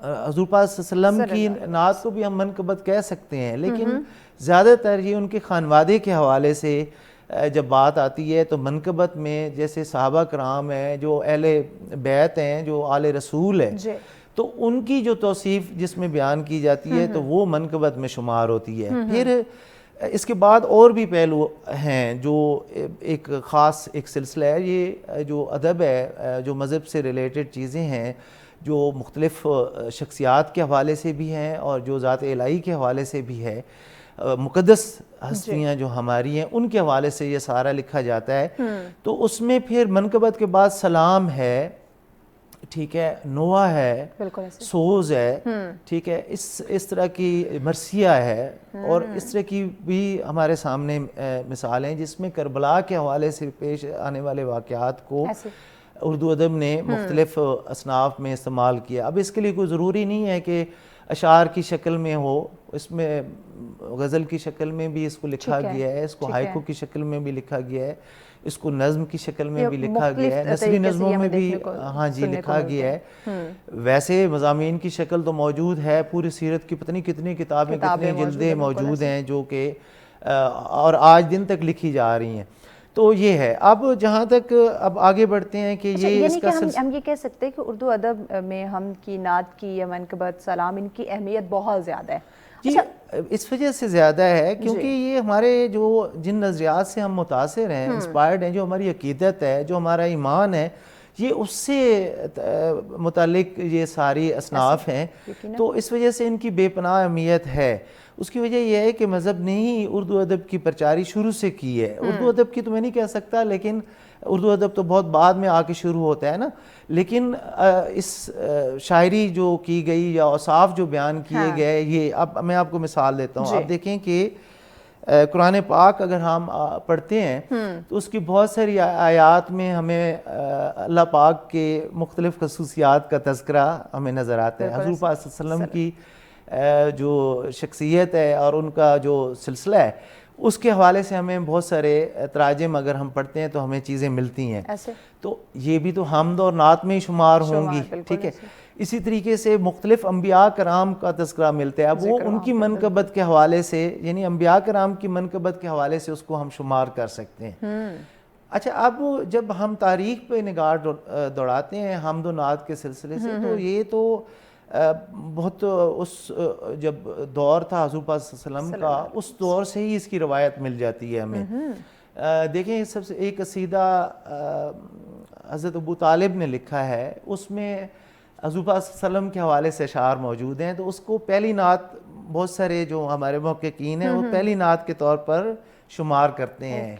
حضور پاک صلی اللہ علیہ وسلم کی نعت کو بھی ہم منقبت کہہ سکتے ہیں، لیکن زیادہ تر یہ ان کے خانوادے کے حوالے سے جب بات آتی ہے تو منقبت میں جیسے صحابہ کرام ہیں جو اہل بیت ہیں، جو آل رسول ہیں، تو ان کی جو توصیف جس میں بیان کی جاتی ہے تو وہ منقبت میں شمار ہوتی ہے۔ پھر اس کے بعد اور بھی پہلو ہیں جو ایک خاص ایک سلسلہ ہے، یہ جو ادب ہے، جو مذہب سے ریلیٹڈ چیزیں ہیں، جو مختلف شخصیات کے حوالے سے بھی ہیں اور جو ذات الہی کے حوالے سے بھی ہے، مقدس ہستیاں جو ہماری ہیں ان کے حوالے سے یہ سارا لکھا جاتا ہے۔ تو اس میں پھر منقبت کے بعد سلام ہے، ٹھیک ہے، نوح ہے، سوز ہے، ٹھیک ہے، اس طرح کی مرثیہ ہے، اور اس طرح کی بھی ہمارے سامنے مثالیں جس میں کربلا کے حوالے سے پیش آنے والے واقعات کو اردو ادب نے مختلف اصناف میں استعمال کیا۔ اب اس کے لیے کوئی ضروری نہیں ہے کہ اشعار کی شکل میں ہو، اس میں غزل کی شکل میں بھی اس کو لکھا گیا ہے، اس کو ہائیکو کی شکل میں بھی لکھا گیا ہے، اس کو نظم کی شکل میں بھی لکھا گیا ہے، نثری نظموں میں بھی ہاں جی لکھا گیا ہے۔ ویسے مضامین کی شکل تو موجود ہے، پوری سیرت کی پتہ نہیں کتنی کتابیں کتنی جلدیں موجود ہیں جو کہ اور آج دن تک لکھی جا رہی ہیں۔ تو یہ ہے۔ اب جہاں تک اب آگے بڑھتے ہیں کہ یہ اس کا ہم یہ کہہ سکتے ہیں کہ اردو ادب میں ہم کی نعت کی یا منقبت سلام ان کی اہمیت بہت زیادہ ہے۔ جی اس وجہ سے زیادہ ہے کیونکہ یہ ہمارے جو جن نظریات سے ہم متاثر ہیں، انسپائرڈ ہیں، جو ہماری عقیدت ہے، جو ہمارا ایمان ہے، یہ اس سے متعلق یہ ساری اصناف ہیں، تو اس وجہ سے ان کی بے پناہ اہمیت ہے۔ اس کی وجہ یہ ہے کہ مذہب نے ہی اردو ادب کی پرچاری شروع سے کی ہے۔ اردو ادب کی تو میں نہیں کہہ سکتا، لیکن اردو ادب تو بہت بعد میں آ کے شروع ہوتا ہے نا، لیکن اس شاعری جو کی گئی یا اوصاف جو بیان کیے گئے، یہ اب میں آپ کو مثال دیتا ہوں۔ آپ دیکھیں کہ قرآن پاک اگر ہم پڑھتے ہیں تو اس کی بہت ساری آیات میں ہمیں اللہ پاک کے مختلف خصوصیات کا تذکرہ ہمیں نظر آتا ہے۔ حضور پاک صلی اللہ علیہ وسلم کی جو شخصیت ہے اور ان کا جو سلسلہ ہے اس کے حوالے سے ہمیں بہت سارے تراجم اگر ہم پڑھتے ہیں تو ہمیں چیزیں ملتی ہیں، تو یہ بھی تو حمد اور نعت میں ہی شمار ہوں گی، ٹھیک ہے۔ اسی طریقے سے مختلف انبیاء کرام کا تذکرہ ملتا ہے، اب وہ ان کی منقبت کے حوالے سے، یعنی انبیاء کرام کی منقبت کے حوالے سے اس کو ہم شمار کر سکتے ہیں۔ اچھا، اب جب ہم تاریخ پہ نگاہ دوڑاتے ہیں حمد و نعت کے سلسلے سے، تو یہ تو بہت اس جب دور تھا حضور پاک صلی اللہ علیہ وسلم کا، اس دور سے ہی اس کی روایت مل جاتی ہے ہمیں۔ دیکھیں سب سے ایک قصیدہ حضرت ابو طالب نے لکھا ہے، اس میں حضور پاک صلی اللہ علیہ وسلم کے حوالے سے اشعار موجود ہیں، تو اس کو پہلی نعت بہت سارے جو ہمارے محققین ہیں وہ پہلی نعت کے طور پر شمار کرتے ہیں،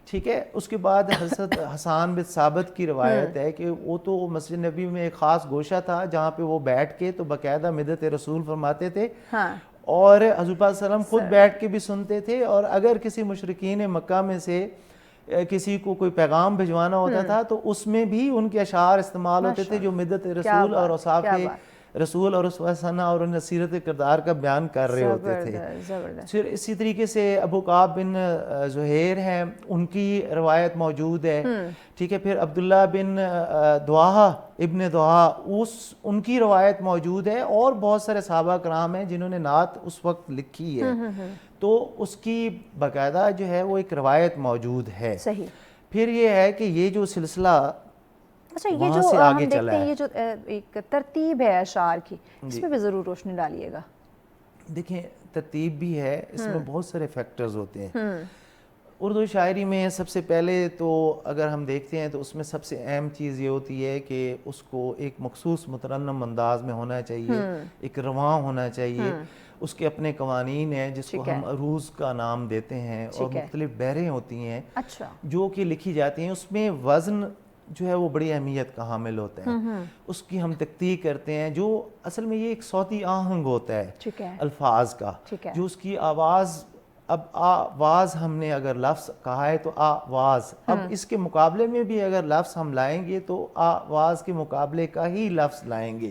ٹھیک ہے۔ اس کے بعد حضرت حسان بن ثابت کی روایت ہے کہ وہ تو مسجد نبی میں ایک خاص گوشہ تھا جہاں پہ وہ بیٹھ کے تو باقاعدہ مدحت رسول فرماتے تھے، اور حضور پاک صلی اللہ علیہ وسلم خود بیٹھ کے بھی سنتے تھے، اور اگر کسی مشرکین مکہ میں سے کسی کو کوئی پیغام بھجوانا ہوتا تھا تو اس میں بھی ان کے اشعار استعمال ہوتے تھے جو مدحت رسول اور اوصاف رسول اور اسوہ حسنہ اور ان سیرت کردار کا بیان کر رہے ہوتے تھے۔ پھر اسی طریقے سے ابو کعب بن زہیر ہیں، ان کی روایت موجود ہے، ٹھیک ہے۔ پھر عبداللہ بن دعاہ ابن دعاہ ان کی روایت موجود ہے، اور بہت سارے صحابہ کرام ہیں جنہوں نے نعت اس وقت لکھی ہے، تو اس کی باقاعدہ جو ہے وہ ایک روایت موجود ہے۔ پھر یہ ہے کہ یہ جو سلسلہ اچھا، یہ جو ہم دیکھتے ہیں، یہ جو ایک ترتیب ہے اشعار کی، اس پہ بھی ضرور روشنی ڈالیے گا۔ دیکھیں ترتیب بھی ہے، اس میں بہت سارے فیکٹرز ہوتے ہیں۔ اردو شاعری میں سب سے پہلے تو اگر ہم دیکھتے ہیں تو اس میں سب سے اہم چیز یہ ہوتی ہے کہ اس کو ایک مخصوص مترنم انداز میں ہونا چاہیے، ایک رواں ہونا چاہیے، اس کے اپنے قوانین ہیں جس کو ہم عروض کا نام دیتے ہیں، اور مختلف بحریں ہوتی ہیں جو کہ لکھی جاتی ہیں۔ اس میں وزن جو ہے وہ بڑی اہمیت کا حامل ہوتا ہے، اس کی ہم تحقیق کرتے ہیں، جو اصل میں یہ ایک صوتی آہنگ ہوتا ہے الفاظ کا، جو اس کی آواز، اب آواز ہم نے اگر لفظ کہا ہے تو آواز، اب اس کے مقابلے میں بھی اگر لفظ ہم لائیں گے تو آواز کے مقابلے کا ہی لفظ لائیں گے۔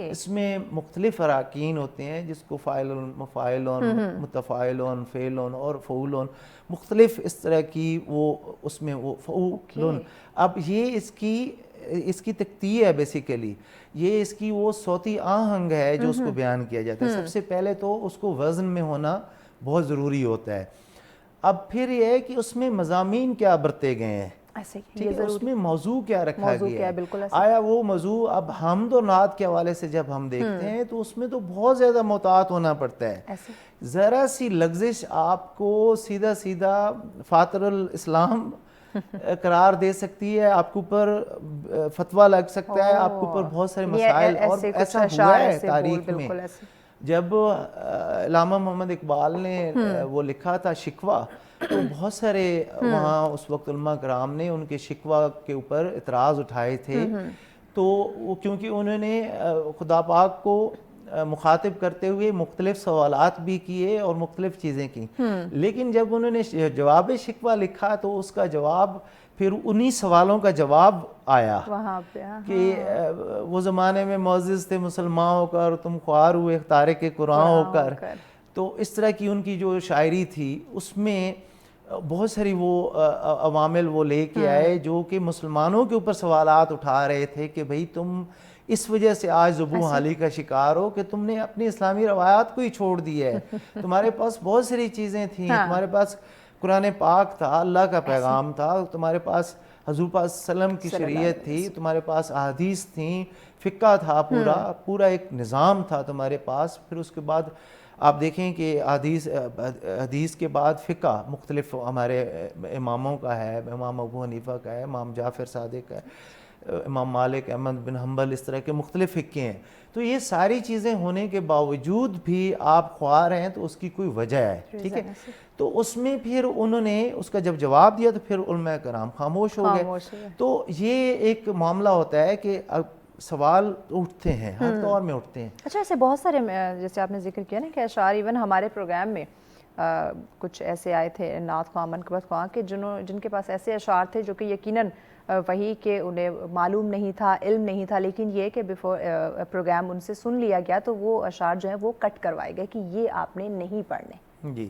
اس میں مختلف اراکین ہوتے ہیں جس کو فاعلون، مفاعلون، متفاعلون، فعلون اور فعولون، مختلف اس طرح کی وہ اس میں وہ فعولون، اب یہ اس کی اس کی تقطیع ہے بیسیکلی، یہ اس کی وہ صوتی آہنگ ہے جو اس کو بیان کیا جاتا ہے. سب سے پہلے تو اس کو وزن میں ہونا بہت ضروری ہوتا ہے. اب پھر یہ ہے کہ اس میں مضامین کیا برتے گئے ہیں، ٹھیک ہے، اس میں موضوع کیا رکھا گیا ہے. آیا وہ موضوع اب حمد و نعت کے حوالے سے جب ہم دیکھتے ہیں تو اس میں تو بہت زیادہ محتاط ہونا پڑتا ہے. ذرا سی لغزش آپ کو سیدھا سیدھا فاطر الاسلام قرار دے سکتی ہے، آپ کے اوپر فتویٰ لگ سکتا ہے، آپ کے اوپر بہت سارے مسائل. اور ایسا ہوا ہے تاریخ میں، جب علامہ محمد اقبال نے وہ لکھا تھا شکوہ، تو بہت سارے وہاں اس وقت علماء کرام نے ان کے شکوہ کے اوپر اعتراض اٹھائے تھے. تو کیونکہ انہوں نے خدا پاک کو مخاطب کرتے ہوئے مختلف سوالات بھی کیے اور مختلف چیزیں کی، لیکن جب انہوں نے جواب شکوہ لکھا تو اس کا جواب پھر انہی سوالوں کا جواب آیا وہاں پہ کہ وہ زمانے میں معزز تھے مسلمان ہو کر، تم خوار ہوئے تارک قرآن ہو کر. تو اس طرح کی ان کی جو شاعری تھی اس میں بہت ساری وہ عوامل وہ لے کے آئے جو کہ مسلمانوں کے اوپر سوالات اٹھا رہے تھے کہ بھئی تم اس وجہ سے آج ذبح حالی کا شکار ہو کہ تم نے اپنی اسلامی روایات کو ہی چھوڑ دیا ہے. تمہارے پاس بہت ساری چیزیں تھیں، تمہارے پاس قرآن پاک تھا، اللہ کا پیغام تھا، تمہارے پاس حضور پاک صلی اللہ علیہ وسلم کی شریعت تھی، تمہارے پاس احادیث تھیں، فقہ تھا، پورا ایک نظام تھا تمہارے پاس. پھر اس کے بعد آپ دیکھیں کہ حدیث کے بعد فقہ مختلف ہمارے اماموں کا ہے، امام ابو حنیفہ کا ہے، امام جعفر صادق کا ہے، امام مالک، احمد بن حنبل، اس طرح کے مختلف فقے ہیں. تو یہ ساری چیزیں ہونے کے باوجود بھی آپ خوار ہیں تو اس کی کوئی وجہ ہے، ٹھیک ہے. تو اس میں پھر انہوں نے اس کا جب جواب دیا تو پھر علماء کرام خاموش ہو گئے. تو یہ ایک معاملہ ہوتا ہے کہ اب سوال اٹھتے ہیں، ہر دور میں اٹھتے ہیں. اچھا، ایسے بہت سارے جیسے آپ نے ذکر کیا نا کہ اشعار، ایون ہمارے پروگرام میں کچھ ایسے آئے تھے نعت خواں، منقبت خواں کہ جن کے پاس ایسے اشعار تھے جو کہ یقیناً وہی کہ انہیں معلوم نہیں تھا، علم نہیں تھا، لیکن یہ کہ بیفور پروگرام ان سے سن لیا گیا تو وہ اشعار جو ہیں وہ کٹ کروائے گئے کہ یہ آپ نے نہیں پڑھنے. جی،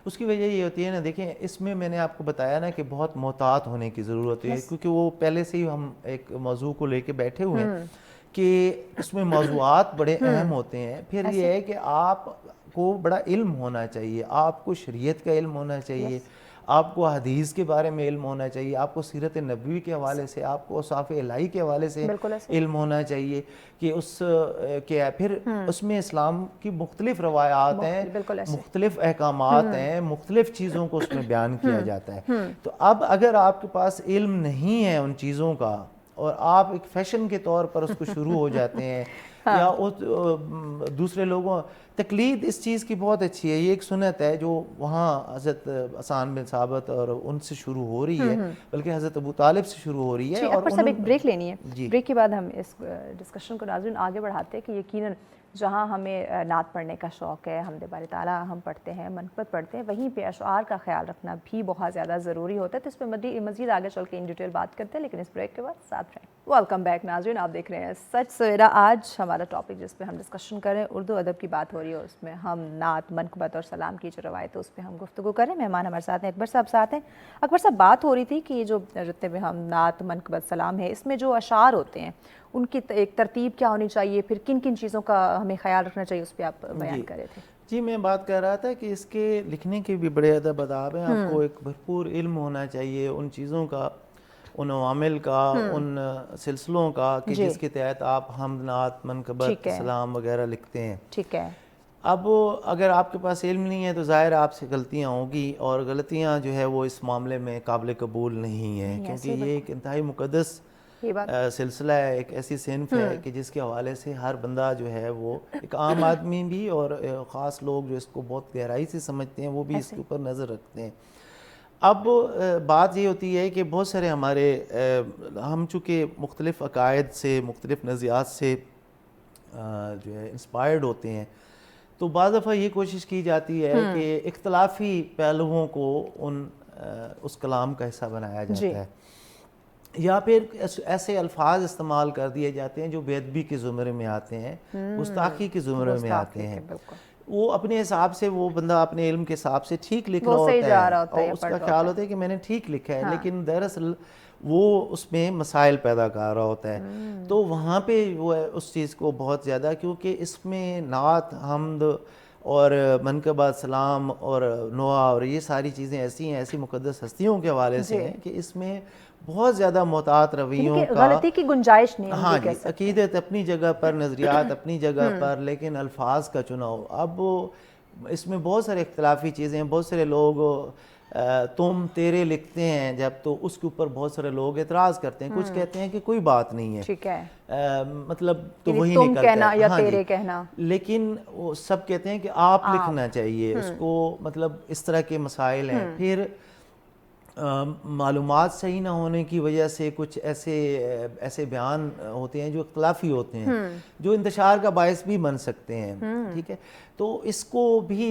اس کی وجہ یہ ہوتی ہے نا، دیکھیں اس میں نے آپ کو بتایا نا کہ بہت محتاط ہونے کی ضرورت ہے، کیونکہ وہ پہلے سے ہی ہم ایک موضوع کو لے کے بیٹھے ہوئے ہیں کہ اس میں موضوعات بڑے اہم ہوتے ہیں. پھر یہ ہے کہ آپ کو بڑا علم ہونا چاہیے، آپ کو شریعت کا علم ہونا چاہیے، آپ کو حدیث کے بارے میں علم ہونا چاہیے، آپ کو سیرت نبوی کے حوالے سے، آپ کو اوصاف الہی کے حوالے سے علم ہونا چاہیے کہ اس کیا. پھر اس میں اسلام کی مختلف روایات ہیں، مختلف احکامات ہیں، مختلف چیزوں کو اس میں بیان کیا جاتا ہے. تو اب اگر آپ کے پاس علم نہیں ہے ان چیزوں کا اور آپ ایک فیشن کے طور پر اس کو شروع ہو جاتے ہیں یا دوسرے لوگوں، تقلید اس چیز کی بہت اچھی ہے، یہ ایک سنت ہے جو وہاں حضرت حسان بن ثابت اور ان سے شروع ہو رہی ہے، بلکہ حضرت ابو طالب سے شروع ہو رہی ہے. اور صاحب ایک بریک لینی ہے، بریک کے بعد ہم اس ڈسکشن کو ناظرین آگے بڑھاتے ہیں کہ یقیناً جہاں ہمیں نعت پڑھنے کا شوق ہے، حمد باری تعالیٰ ہم پڑھتے ہیں، منقبت پڑھتے ہیں، وہیں پہ اشعار کا خیال رکھنا بھی بہت زیادہ ضروری ہوتا ہے. تو اس پہ مزید آگے چل کے ان ڈیٹیل بات کرتے ہیں، لیکن اس بریک کے بعد ساتھ رہیں. ویلکم بیک ناظرین، آپ دیکھ رہے ہیں سچ سویرا. آج ہمارا ٹاپک جس پہ ہم ڈسکشن کریں اردو ادب کی بات ہو رہی ہے، اس میں ہم نعت، منقبت اور سلام کی جو روایت ہے اس پہ ہم گفتگو کریں. مہمان ہمارے ساتھ ہیں، اکبر صاحب ساتھ ہیں. اکبر صاحب، بات ہو رہی تھی کہ یہ جو جتنے بھی ہم نعت، منقبت، سلام ہے، اس میں جو اشعار ہوتے ہیں ان کی ایک ترتیب کیا ہونی چاہیے، پھر کن کن چیزوں کا ہمیں خیال رکھنا چاہیے، اس پہ آپ بیان کر رہے تھے. جی، میں بات کر رہا تھا کہ اس کے لکھنے کے بھی بڑے ادب آداب ہیں. آپ کو ایک بھرپور علم ہونا چاہیے ان چیزوں کا، ان عوامل کا، ان سلسلوں کا کہ جس کے تحت آپ حمد، نعت، منقبت، سلام وغیرہ لکھتے ہیں. ٹھیک ہے. اب اگر آپ کے پاس علم نہیں ہے تو ظاہر آپ سے غلطیاں ہوں گی، اور غلطیاں جو ہے وہ اس معاملے میں قابل قبول نہیں ہیں، کیونکہ یہ ایک انتہائی مقدس سلسلہ ہے، ایک ایسی صنف ہے کہ جس کے حوالے سے ہر بندہ جو ہے وہ ایک عام آدمی بھی اور خاص لوگ جو اس کو بہت گہرائی سے سمجھتے ہیں وہ بھی اس کے اوپر نظر رکھتے ہیں. اب بات یہ ہوتی ہے کہ بہت سارے ہمارے ہم چونکہ مختلف عقائد سے، مختلف نظریات سے جو ہے انسپائرڈ ہوتے ہیں، تو بعض دفعہ یہ کوشش کی جاتی ہے کہ اختلافی پہلوؤں کو اس کلام کا حصہ بنایا جاتا ہے، یا پھر ایسے الفاظ استعمال کر دیے جاتے ہیں جو بے ادبی کے زمرے میں آتے ہیں، گستاخی کے زمرے میں آتے ہیں. وہ اپنے حساب سے وہ بندہ اپنے علم کے حساب سے ٹھیک لکھ رہا وہ صحیح ہوتا جا ہے رہا ہوتا ہے اور یا اس پڑھ کا رہا خیال ہوتا ہوتا ہے کہ میں نے ٹھیک لکھا ہے، لیکن دراصل وہ اس میں مسائل پیدا کر رہا ہوتا ہے. تو وہاں پہ وہ اس چیز کو بہت زیادہ، کیونکہ اس میں نعت، حمد اور منقبت، سلام اور نوحہ اور یہ ساری چیزیں ایسی ہیں، ایسی مقدس ہستیوں کے حوالے سے ہیں کہ اس میں بہت زیادہ محتاط یعنی رویوں کہ کا، غلطی کی گنجائش نہیں، ہم ہاں یہ جی، کہہ سکتے ہیں. عقیدت اپنی جگہ پر، نظریات اپنی جگہ پر، لیکن الفاظ کا چناؤ. اب اس میں بہت سارے اختلافی چیزیں ہیں. بہت سارے لوگ تم تیرے لکھتے ہیں جب، تو اس کے اوپر بہت سارے لوگ اعتراض کرتے ہیں. کچھ کہتے ہیں کہ کوئی بات نہیں ہے، ٹھیک ہے، مطلب تو یعنی وہی تم نکلتا کہنا ہے. یا ہاں جی، تیرے کہنا. لیکن وہ سب کہتے ہیں کہ آپ لکھنا چاہیے اس کو. مطلب اس طرح کے مسائل ہیں. پھر معلومات صحیح نہ ہونے کی وجہ سے کچھ ایسے بیان ہوتے ہیں جو اختلافی ہوتے ہیں، جو انتشار کا باعث بھی بن سکتے ہیں. ٹھیک ہے، تو اس کو بھی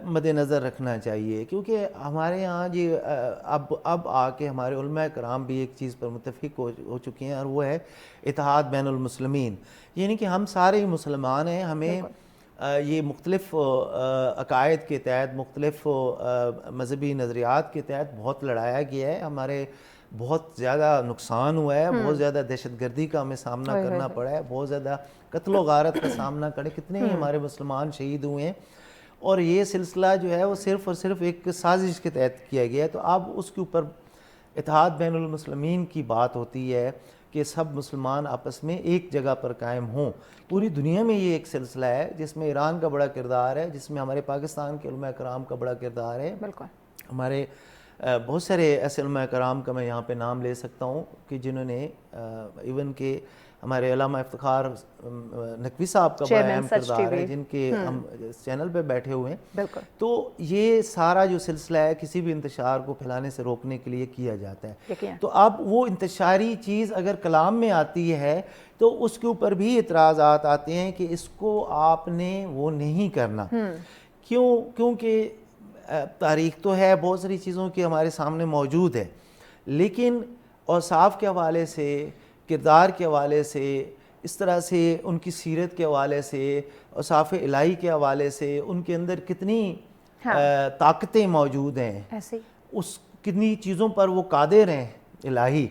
مد نظر رکھنا چاہیے، کیونکہ ہمارے یہاں جی اب آ کے ہمارے علماء کرام بھی ایک چیز پر متفق ہو چکے ہیں، اور وہ ہے اتحاد بین المسلمین. یعنی کہ ہم سارے ہی مسلمان ہیں. ہمیں یہ مختلف عقائد کے تحت، مختلف مذہبی نظریات کے تحت بہت لڑایا گیا ہے. ہمارے بہت زیادہ نقصان ہوا ہے، بہت زیادہ دہشت گردی کا ہمیں سامنا کرنا پڑا ہے، بہت زیادہ قتل و غارت کا سامنا کرے. کتنے ہی ہمارے مسلمان شہید ہوئے ہیں، اور یہ سلسلہ جو ہے وہ صرف اور صرف ایک سازش کے تحت کیا گیا ہے. تو اب اس کے اوپر اتحاد بین المسلمین کی بات ہوتی ہے کہ سب مسلمان آپس میں ایک جگہ پر قائم ہوں. پوری دنیا میں یہ ایک سلسلہ ہے جس میں ایران کا بڑا کردار ہے، جس میں ہمارے پاکستان کے علماء کرام کا بڑا کردار ہے. بالکل. ہمارے بہت سارے ایسے علماء کرام کا میں یہاں پہ نام لے سکتا ہوں کہ جنہوں نے ایون کہ ہمارے علامہ افتخار نقوی صاحب کا بڑا اہم کردار ہے، جن کے ہم اس چینل پہ بیٹھے ہوئے ہیں. بالکل. تو یہ سارا جو سلسلہ ہے کسی بھی انتشار کو پھیلانے سے روکنے کے لیے کیا جاتا ہے. تو اب وہ انتشاری چیز اگر کلام میں آتی ہے تو اس کے اوپر بھی اعتراضات آتے ہیں کہ اس کو آپ نے وہ نہیں کرنا. کیونکہ تاریخ تو ہے، بہت ساری چیزوں کی ہمارے سامنے موجود ہے، لیکن اوصاف کے حوالے سے، کردار کے حوالے سے، اس طرح سے ان کی سیرت کے حوالے سے، اوصاف الہی کے حوالے سے ان کے اندر کتنی طاقتیں موجود ہیں، اس کتنی چیزوں پر وہ قادر ہیں الہی،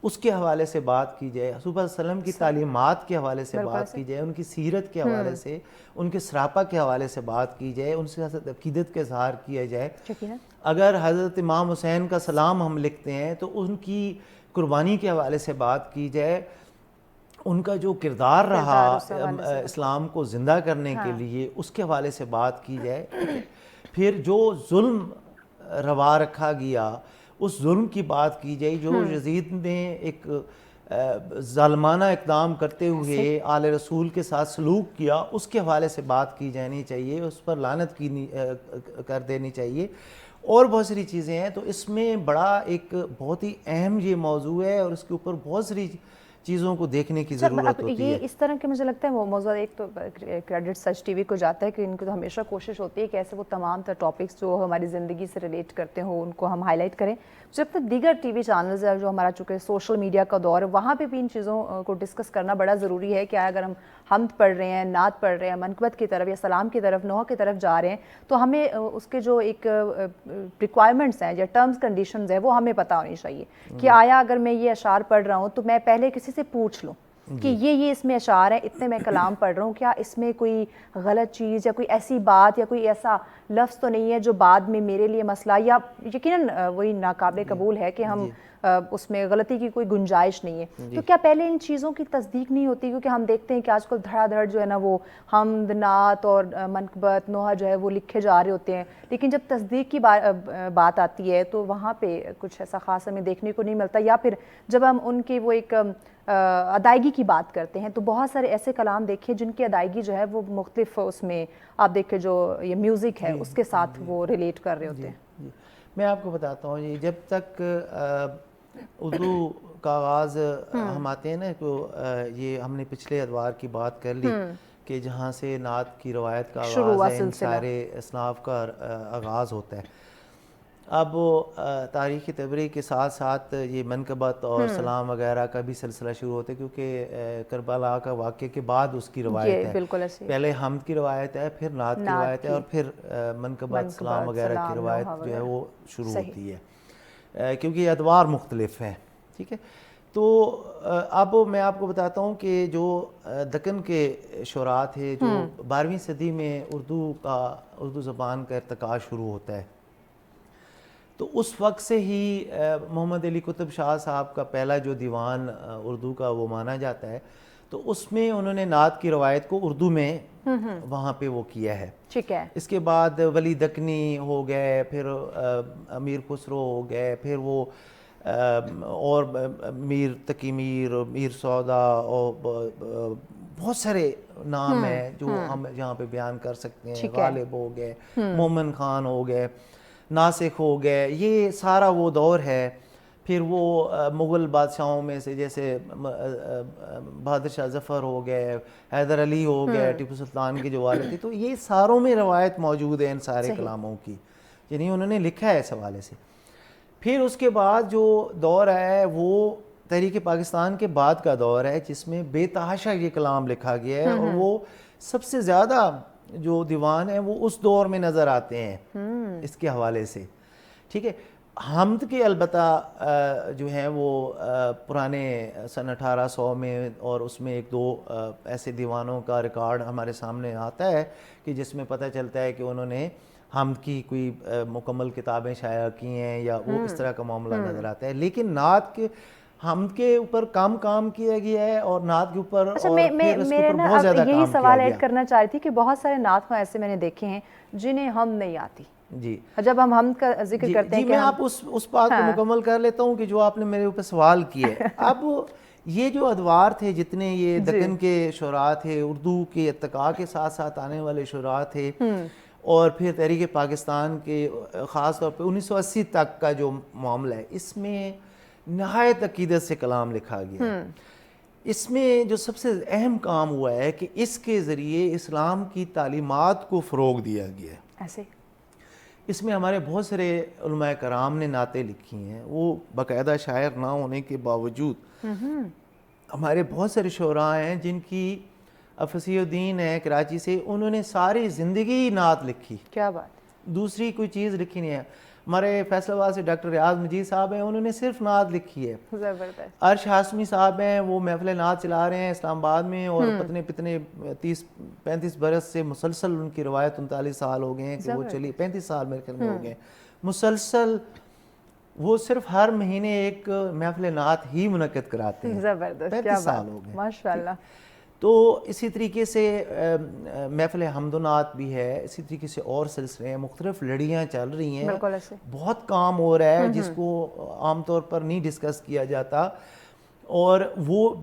اس کے حوالے سے بات کی جائے. رسول اللہ صلی اللہ علیہ وسلم کی تعلیمات کے حوالے سے بات کی جائے، ان کی سیرت کے حوالے سے، ان کے سراپا کے حوالے سے بات کی جائے، ان سے عقیدت کا اظہار کیا جائے. اگر حضرت امام حسین کا سلام ہم لکھتے ہیں تو ان کی قربانی کے حوالے سے بات کی جائے، ان کا جو کردار رہا اسلام کو زندہ کرنے کے لیے اس کے حوالے سے بات کی جائے. پھر جو ظلم روا رکھا گیا اس ظلم کی بات کی جائے، جو یزید نے ایک ظالمانہ اقدام کرتے ہوئے آل رسول کے ساتھ سلوک کیا اس کے حوالے سے بات کی جانی چاہیے، اس پر لعنت کر دینی چاہیے، اور بہت ساری چیزیں ہیں. تو اس میں بڑا ایک بہت ہی اہم یہ موضوع ہے، اور اس کے اوپر بہت ساری چیزوں کو دیکھنے کی ضرورت ہوتی ہے. یہ اس طرح کے مجھے لگتا ہے وہ موضوع، ایک تو کریڈٹ سچ ٹی وی کو جاتا ہے کہ ان کو تو ہمیشہ کوشش ہوتی ہے کہ ایسے وہ تمام تر ٹاپکس جو ہماری زندگی سے ریلیٹ کرتے ہوں ان کو ہم ہائی لائٹ کریں. جب تک دیگر ٹی وی چینلز ہے جو ہمارا چونکہ سوشل میڈیا کا دور ہے، وہاں پہ بھی ان چیزوں کو ڈسکس کرنا بڑا ضروری ہے کہ اگر ہم حمد پڑھ رہے ہیں، نعت پڑھ رہے ہیں، منقبت کی طرف یا سلام کی طرف، نوحہ کی طرف جا رہے ہیں، تو ہمیں اس کے جو ایک ریکوائرمنٹس ہیں یا ٹرمز کنڈیشنز ہیں وہ ہمیں پتہ ہونی چاہیے کہ آیا اگر میں یہ اشعار پڑھ رہا ہوں تو میں پہلے کسی سے پوچھ لوں کہ یہ اس میں اشعار ہیں، اتنے میں کلام پڑھ رہا ہوں، کیا اس میں کوئی غلط چیز یا کوئی ایسی بات یا کوئی ایسا لفظ تو نہیں ہے جو بعد میں میرے لیے مسئلہ، یا یقیناً وہی ناقابل قبول ہے کہ ہم اس میں غلطی کی کوئی گنجائش نہیں ہے. تو کیا پہلے ان چیزوں کی تصدیق نہیں ہوتی؟ کیونکہ ہم دیکھتے ہیں کہ آج کل دھڑا دھڑ جو ہے نا وہ حمد، نعت اور منقبت، نوحہ جو ہے وہ لکھے جا رہے ہوتے ہیں، لیکن جب تصدیق کی بات آتی ہے تو وہاں پہ کچھ ایسا خاص ہمیں دیکھنے کو نہیں ملتا. یا پھر جب ہم ان کی وہ ایک ادائیگی کی بات کرتے ہیں تو بہت سارے ایسے کلام دیکھیں جن کی ادائیگی جو ہے وہ مختلف، اس میں آپ دیکھیں جو یہ میوزک ہے اس کے ساتھ وہ ریلیٹ کر رہے ہوتے ہیں. میں آپ کو بتاتا ہوں جب تک اردو کا آغاز ہم آتے ہیں نا، تو یہ ہم نے پچھلے ادوار کی بات کر لی کہ جہاں سے نعت کی روایت کا آغاز ہے، ان سارے اصناف کا آغاز ہوتا ہے. اب تاریخ تبری کے ساتھ ساتھ یہ منقبت اور سلام وغیرہ کا بھی سلسلہ شروع ہوتا ہے، کیونکہ کربلا کا واقعے کے بعد اس کی روایت ہے. بالکل ایسے پہلے حمد کی روایت ہے، پھر نعت کی روایت ہے، اور پھر منقبت سلام وغیرہ کی روایت جو ہے وہ شروع ہوتی ہے، کیونکہ یہ ادوار مختلف ہیں. ٹھیک ہے. تو اب میں آپ کو بتاتا ہوں کہ جو دکن کے شعراء تھے، جو 12ویں صدی میں اردو زبان کا ارتقاء شروع ہوتا ہے، تو اس وقت سے ہی محمد علی قطب شاہ صاحب کا پہلا جو دیوان اردو کا وہ مانا جاتا ہے، تو اس میں انہوں نے نعت کی روایت کو اردو میں وہاں پہ وہ کیا ہے. ٹھیک ہے. اس کے بعد ولی دکنی ہو گئے، پھر امیر خسرو ہو گئے، پھر وہ اور میر تقی میر، میر سودا، اور بہت سارے نام ہیں جو ہم یہاں پہ بیان کر سکتے ہیں. غالب ہو گئے، مومن خان ہو گئے، ناسخ ہو گئے، یہ سارا وہ دور ہے. پھر وہ مغل بادشاہوں میں سے جیسے بہادر شاہ ظفر ہو گئے، حیدر علی ہو گئے، ٹیپو سلطان کے جو والد تھے، تو یہ ساروں میں روایت موجود ہے ان سارے کلاموں کی، یعنی انہوں نے لکھا ہے اس حوالے سے. پھر اس کے بعد جو دور ہے وہ تحریک پاکستان کے بعد کا دور ہے، جس میں بے تحاشا یہ کلام لکھا گیا ہے، اور وہ سب سے زیادہ جو دیوان ہیں وہ اس دور میں نظر آتے ہیں اس کے حوالے سے. ٹھیک ہے. حمد کے البتہ جو ہیں وہ پرانے سن 1800 میں، اور اس میں ایک دو ایسے دیوانوں کا ریکارڈ ہمارے سامنے آتا ہے کہ جس میں پتہ چلتا ہے کہ انہوں نے حمد کی کوئی مکمل کتابیں شائع کی ہیں، یا وہ اس طرح کا معاملہ نظر آتا ہے. لیکن نعت کے حمد کے اوپر کام کیا گیا ہے، اور نعت کے اوپر اور پھر اس کے اوپر بہت زیادہ کام کیا گیا. یہی سوال ایڈ کرنا چاہ رہی تھی کہ بہت سارے نعت خواں ایسے میں نے دیکھے ہیں جنہیں حمد نہیں آتی. جی. جب ہم حمد کا ذکر کرتے ہیں، میں آپ اس بات کو مکمل کر لیتا ہوں کہ جو آپ نے میرے اوپر سوال کیے. اب یہ جو ادوار تھے، جتنے یہ دکن کے شعراء تھے، اردو کے ارتقاء کے ساتھ ساتھ آنے والے شعراء تھے، اور پھر تحریک پاکستان کے خاص طور پہ 1980 تک کا جو معاملہ ہے، اس میں نہایت عقیدت سے کلام لکھا گیا. اس میں جو سب سے اہم کام ہوا ہے کہ اس کے ذریعے اسلام کی تعلیمات کو فروغ دیا گیا ہے. ایسے اس میں ہمارے بہت سارے علماء کرام نے نعتیں لکھی ہیں، وہ باقاعدہ شاعر نہ ہونے کے باوجود ہمارے بہت سارے شعراء ہیں جن کی فصیح الدین ہے کراچی سے، انہوں نے ساری زندگی نعت لکھی. کیا بات. دوسری کوئی چیز لکھی نہیں ہے. ہمارے فیصل آباد سے ڈاکٹر ریاض مجید صاحب ہیں، انہوں نے صرف نعت لکھی ہے. زبردست. عرش ہاشمی صاحب ہیں، وہ محفل نعت چلا رہے ہیں اسلام آباد میں، اور پتنے 30-35 برس سے مسلسل ان کی روایت 39 سال ہو گئے ہیں کہ وہ چلی، 35 سال میرے خیال میں ہو گئے مسلسل. وہ صرف ہر مہینے ایک محفل نعت ہی منعقد کراتے ہیں. زبردست. 35 سال ہو گئے ماشاءاللہ. تو اسی طریقے سے محفل حمد و نعت بھی ہے، اسی طریقے سے اور سلسلے ہیں، مختلف لڑیاں چل رہی ہیں، بہت کام ہو رہا ہے جس کو عام طور پر نہیں ڈسکس کیا جاتا، اور وہ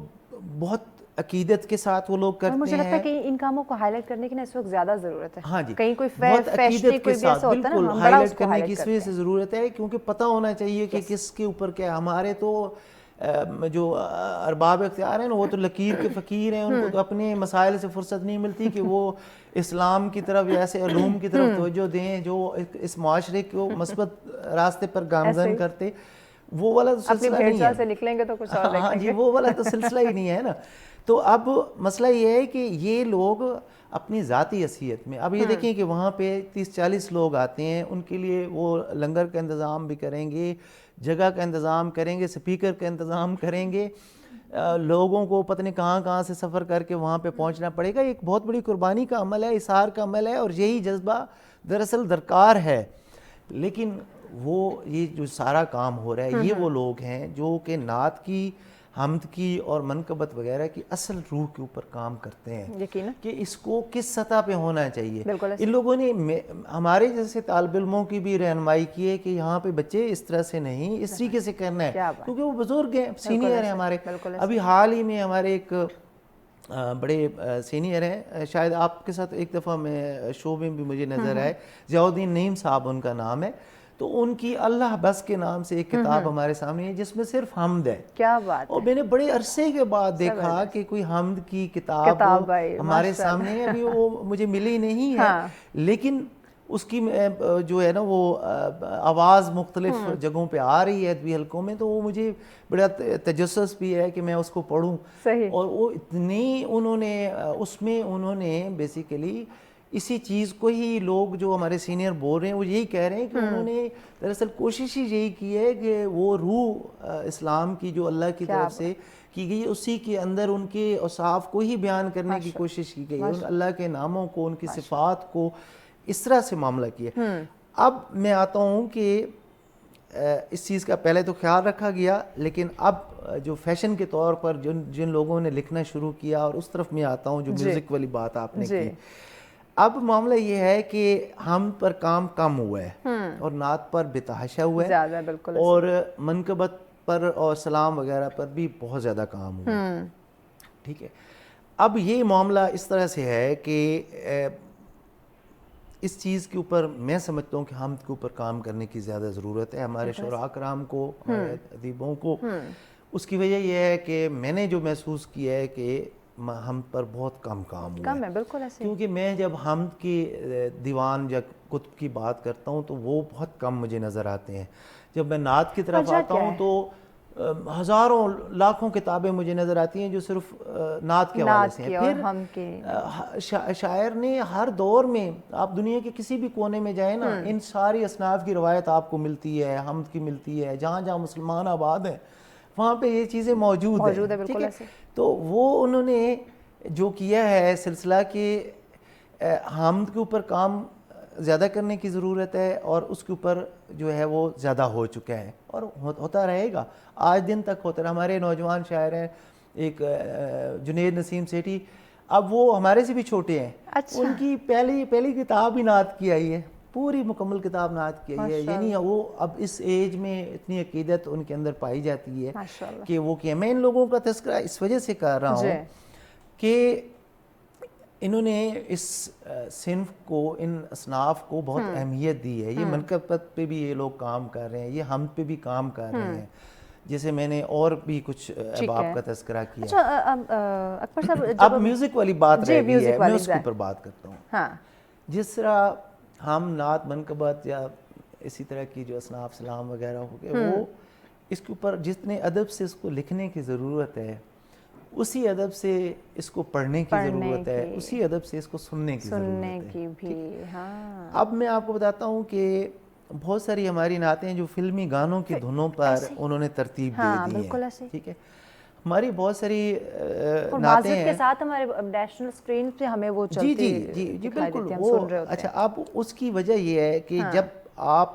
بہت عقیدت کے ساتھ وہ لوگ کرتے ہیں. مجھے لگتا ہے کہ ان کاموں کو ہائی لائٹ کرنے کی اس وقت زیادہ ضرورت ہے. ہاں جی، کہیں کوئی بہت عقیدت کے ساتھ بالکل ہائی لائٹ کرنے کی اس وجہ سے ضرورت ہے، کیونکہ پتہ ہونا چاہیے کہ کس کے اوپر کیا. ہمارے تو جو ارباب اختیار ہیں وہ تو لکیر کے فقیر ہیں، ان کو تو اپنے مسائل سے فرصت نہیں ملتی کہ وہ اسلام کی طرف یا ایسے علوم کی طرف توجہ دیں جو اس معاشرے کو مثبت راستے پر گامزن کرتے. وہ والا تو سلسلہ نہیں ہے. سے نکلیں گے تو کچھ اور ہاں جی، وہ والا تو سلسلہ ہی نہیں ہے نا. تو اب مسئلہ یہ ہے کہ یہ لوگ اپنی ذاتی حیثیت میں، اب یہ دیکھیں کہ وہاں پہ 30-40 لوگ آتے ہیں، ان کے لیے وہ لنگر کا انتظام بھی کریں گے، جگہ کا انتظام کریں گے، سپیکر کا انتظام کریں گے، لوگوں کو پتہ نہیں کہاں سے سفر کر کے وہاں پہ پہنچنا پڑے گا. ایک بہت بڑی قربانی کا عمل ہے، اثار کا عمل ہے، اور یہی جذبہ دراصل درکار ہے. لیکن وہ یہ جو سارا کام ہو رہا ہے، یہ وہ لوگ ہیں جو کہ نعت کی، حمد کی اور منقبت وغیرہ کی اصل روح کے اوپر کام کرتے ہیں کہ اس کو کس سطح پہ ہونا چاہیے. ان لوگوں نے ہمارے جیسے طالب علموں کی بھی رہنمائی کی ہے کہ یہاں پہ بچے اس طرح سے نہیں، اس طریقے سے کرنا ہے، کیونکہ وہ بزرگ ہیں، سینئر ہیں ہمارے. ابھی حال ہی میں ہمارے ایک بڑے سینئر ہیں، شاید آپ کے ساتھ ایک دفعہ میں شو میں بھی مجھے نظر آئے، ضیاء الدین نعیم صاحب ان کا نام ہے. تو ان کی اللہ بس کے نام سے ایک کتاب ہمارے سامنے ہے جس میں صرف حمد ہے. کیا بات. اور میں نے بڑے عرصے کے بعد دیکھا کہ کوئی حمد کی کتاب ہمارے سامنے ہے. ابھی وہ مجھے ملی نہیں ہے، لیکن اس کی جو ہے نا وہ آواز مختلف جگہوں پہ آ رہی ہے ادبی حلقوں میں, تو وہ مجھے بڑا تجسس بھی ہے کہ میں اس کو پڑھوں. صحیح. اور وہ اتنی انہوں نے بیسیکلی اسی چیز کو ہی لوگ جو ہمارے سینئر بول رہے ہیں وہ یہی کہہ رہے ہیں کہ انہوں نے دراصل کوشش ہی یہی کی ہے کہ وہ روح اسلام کی جو اللہ کی طرف سے کی گئی اسی کے اندر ان کے اوصاف کو ہی بیان کرنے کی کوشش کی گئی ہے, ان اللہ کے ناموں کو, ان کی صفات کو اس طرح سے معاملہ کیا. اب میں آتا ہوں کہ اس چیز کا پہلے تو خیال رکھا گیا, لیکن اب جو فیشن کے طور پر جن لوگوں نے لکھنا شروع کیا, اور اس طرف میں آتا ہوں جو میوزک والی بات آپ نے کی. اب معاملہ یہ ہے کہ ہم پر کام کم ہوا ہے اور نعت پر بتحاشا ہوا ہے, اور منقبت پر اور سلام وغیرہ پر بھی بہت زیادہ کام ہوا ہے. ٹھیک ہے, اب یہ معاملہ اس طرح سے ہے کہ اس چیز کے اوپر میں سمجھتا ہوں کہ حمد کے اوپر کام کرنے کی زیادہ ضرورت ہے ہمارے شعراء کرام کو, ہمارے ادیبوں کو. اس کی وجہ یہ ہے کہ میں نے جو محسوس کیا ہے کہ حمد پر بہت کم کام ہوا ہے. بالکل ایسے, کیونکہ میں جب حمد کی دیوان یا کتب کی بات کرتا ہوں تو وہ بہت کم مجھے نظر آتے ہیں. جب میں نعت کی طرف آتا ہوں تو ہزاروں لاکھوں کتابیں مجھے نظر آتی ہیں جو صرف نعت کے حوالے سے ہیں. پھر شاعر نے ہر دور میں, آپ دنیا کے کسی بھی کونے میں جائیں نا, ان ساری اصناف کی روایت آپ کو ملتی ہے, حمد کی ملتی ہے. جہاں جہاں مسلمان آباد ہیں وہاں پہ یہ چیزیں موجود ہیں. ٹھیک ہے, تو وہ انہوں نے جو کیا ہے سلسلہ کہ حمد کے اوپر کام زیادہ کرنے کی ضرورت ہے, اور اس کے اوپر جو ہے وہ زیادہ ہو چکا ہے اور ہوتا رہے گا, آج دن تک ہوتا رہا. ہمارے نوجوان شاعر ہیں ایک جنید نسیم سیٹھی, اب وہ ہمارے سے بھی چھوٹے ہیں. ان کی پہلی کتاب ہی نعت کی آئی ہے, پوری مکمل کتاب نعت کی آئی ہے. یعنی وہ اب اس ایج میں اتنی عقیدت ان کے اندر پائی جاتی ہے کہ وہ کہ میں ان لوگوں کا تذکرہ اس وجہ سے کر رہا ہوں کہ انہوں نے اس صنف کو, ان اصناف کو بہت اہمیت دی ہے. یہ منقبت پہ بھی یہ لوگ کام کر رہے ہیں, یہ حمد پہ بھی کام کر رہے ہیں, جیسے میں نے اور بھی کچھ اباب کا تذکرہ کیا. اکبر صاحب اب میوزک والی بات رہ گئی ہے, میں اس کے اوپر بات کرتا ہوں. جس طرح ہم نعت, منقبت یا اسی طرح کی جو اصناف سلام وغیرہ ہو گئے, وہ اس کے اوپر جتنے ادب سے اس کو لکھنے کی ضرورت ہے اسی ادب سے اس کو پڑھنے کی ضرورت ہے, اسی ادب سے اس کو سننے کی ضرورت ہے. اب میں آپ کو بتاتا ہوں کہ بہت ساری ہماری نعتیں جو فلمی گانوں کی دھنوں پر انہوں نے ترتیب دے دی ہیں. ٹھیک ہے, ہماری بہت ساری نعتیں ہیں کے ساتھ ہمارے نیشنل اسکرین پہ ہمیں وہ چلتی جی بالکل وہ. اچھا, اب اس کی وجہ یہ ہے کہ جب آپ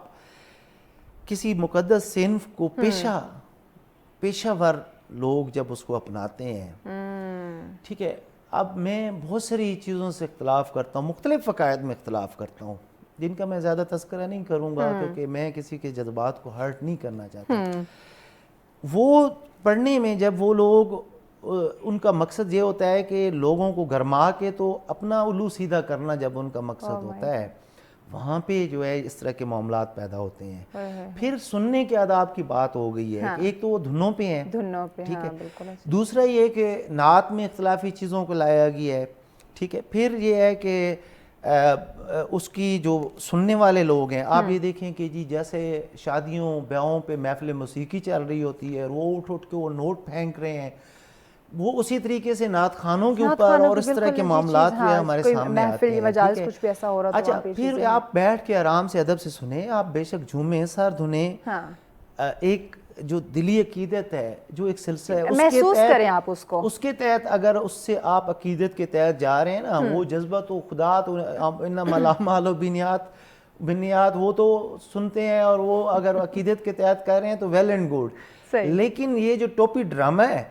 کسی مقدس صنف کو پیشہ ور لوگ جب اس کو اپناتے ہیں, ٹھیک ہے, اب میں بہت ساری چیزوں سے اختلاف کرتا ہوں, مختلف عقائد میں اختلاف کرتا ہوں, جن کا میں زیادہ تذکرہ نہیں کروں گا کیونکہ میں کسی کے جذبات کو ہرٹ نہیں کرنا چاہتا. وہ پڑھنے میں جب وہ لوگ, ان کا مقصد یہ ہوتا ہے کہ لوگوں کو گرما کے تو اپنا الو سیدھا کرنا, جب ان کا مقصد ہوتا ہے وہاں پہ جو ہے اس طرح کے معاملات پیدا ہوتے ہیں. پھر سننے کے آداب کی بات ہو گئی ہے کہ ایک تو وہ دھنوں پہ ہیں, ٹھیک ہے, دوسرا یہ کہ نعت میں اختلافی چیزوں کو لایا گیا ہے. ٹھیک ہے, پھر یہ ہے کہ اس کی جو سننے والے لوگ ہیں, آپ یہ دیکھیں کہ جی جیسے شادیوں بیاہوں پہ محفل موسیقی چل رہی ہوتی ہے, وہ اٹھ کے وہ نوٹ پھینک رہے ہیں, وہ اسی طریقے سے نعت خانوں کے اوپر اور اس طرح کے معاملات جو ہے ہمارے سامنے آتے ہیں. اچھا, پھر آپ بیٹھ کے آرام سے ادب سے سنیں, آپ بے شک جھومیں, سر دھنیں, ایک جو دلی عقیدت ہے, جو ایک سلسلہ ہے, محسوس کریں آپ اس کو, اس کے تحت اگر اس سے آپ عقیدت کے تحت جا رہے ہیں نا, وہ جذبہ تو خدا تو انما الاعمال بالنیات, وہ تو سنتے ہیں, اور وہ اگر عقیدت کے تحت کر رہے ہیں تو ویل اینڈ گڈ. لیکن یہ جو ٹوپی ڈرامہ ہے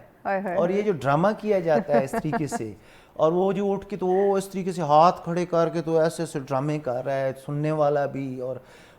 اور یہ جو ڈرامہ کیا جاتا ہے اس طریقے سے, اور وہ جو اٹھ کے تو وہ اس طریقے سے ہاتھ کھڑے کر کے تو ایسے ایسے ڈرامے کر رہا ہے, سننے والا بھی, اور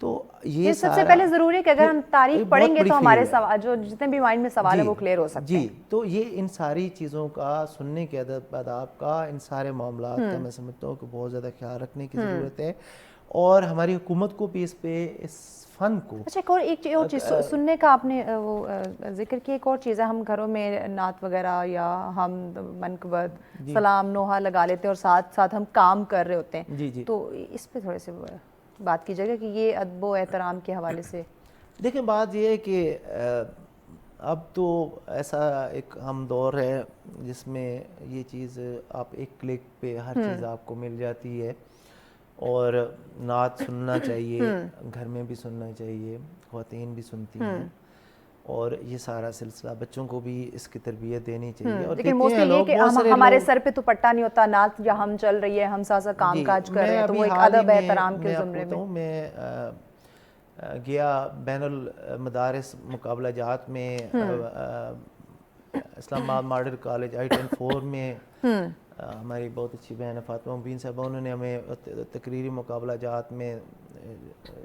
تو یہ سب سے پہلے ضروری ہے کہ اگر ہم تاریخ پڑھیں گے تو ہمارے سوال جو جتنے بھی مائنڈ میں سوال ہے وہ کلیئر ہو سکتے ہیں. جی تو یہ ان ساری چیزوں کا سننے کے ادب آداب کا ان سارے معاملات کا میں سمجھتا ہوں کہ بہت زیادہ خیال رکھنے کی ضرورت ہے, اور ہماری حکومت کو بھی اس پہ اس فن کو. اچھا ایک اور چیز سننے کا آپ نے وہ ذکر کیا, ایک اور چیز ہے, ہم گھروں میں نعت وغیرہ یا ہم منقبت سلام نوحہ لگا لیتے ہیں اور ساتھ ساتھ ہم کام کر رہے ہوتے ہیں. جی جی تو اس پہ تھوڑے سے بات کیجیے گا کہ یہ ادب و احترام کے حوالے سے. دیکھیں بات یہ ہے کہ اب تو ایسا ایک ہم دور ہے جس میں یہ چیز آپ ایک کلک پہ ہر چیز آپ کو مل جاتی ہے, اور نعت سننا چاہیے, گھر میں بھی سننا چاہیے, خواتین بھی سنتی ہیں, اور یہ سارا سلسلہ بچوں کو بھی اس کی تربیت دینی چاہیے. اور لیکن موسٹلی یہ کہ ہمارے سر پہ دوپٹہ نہیں ہوتا, نعت یا ہم چل رہی ہے, ہم ساتھ ساتھ کام کاج کر رہے ہیں, تو وہ ایک ادب احترام کے زمرے میں. میں گیا بین المدارس مقابلہ جات میں, اسلام آباد ماڈل کالج I-10-4 میں ہماری بہت اچھی بہن فاطمہ مبین صاحبہ, انہوں نے ہمیں تقریری مقابلہ جات میں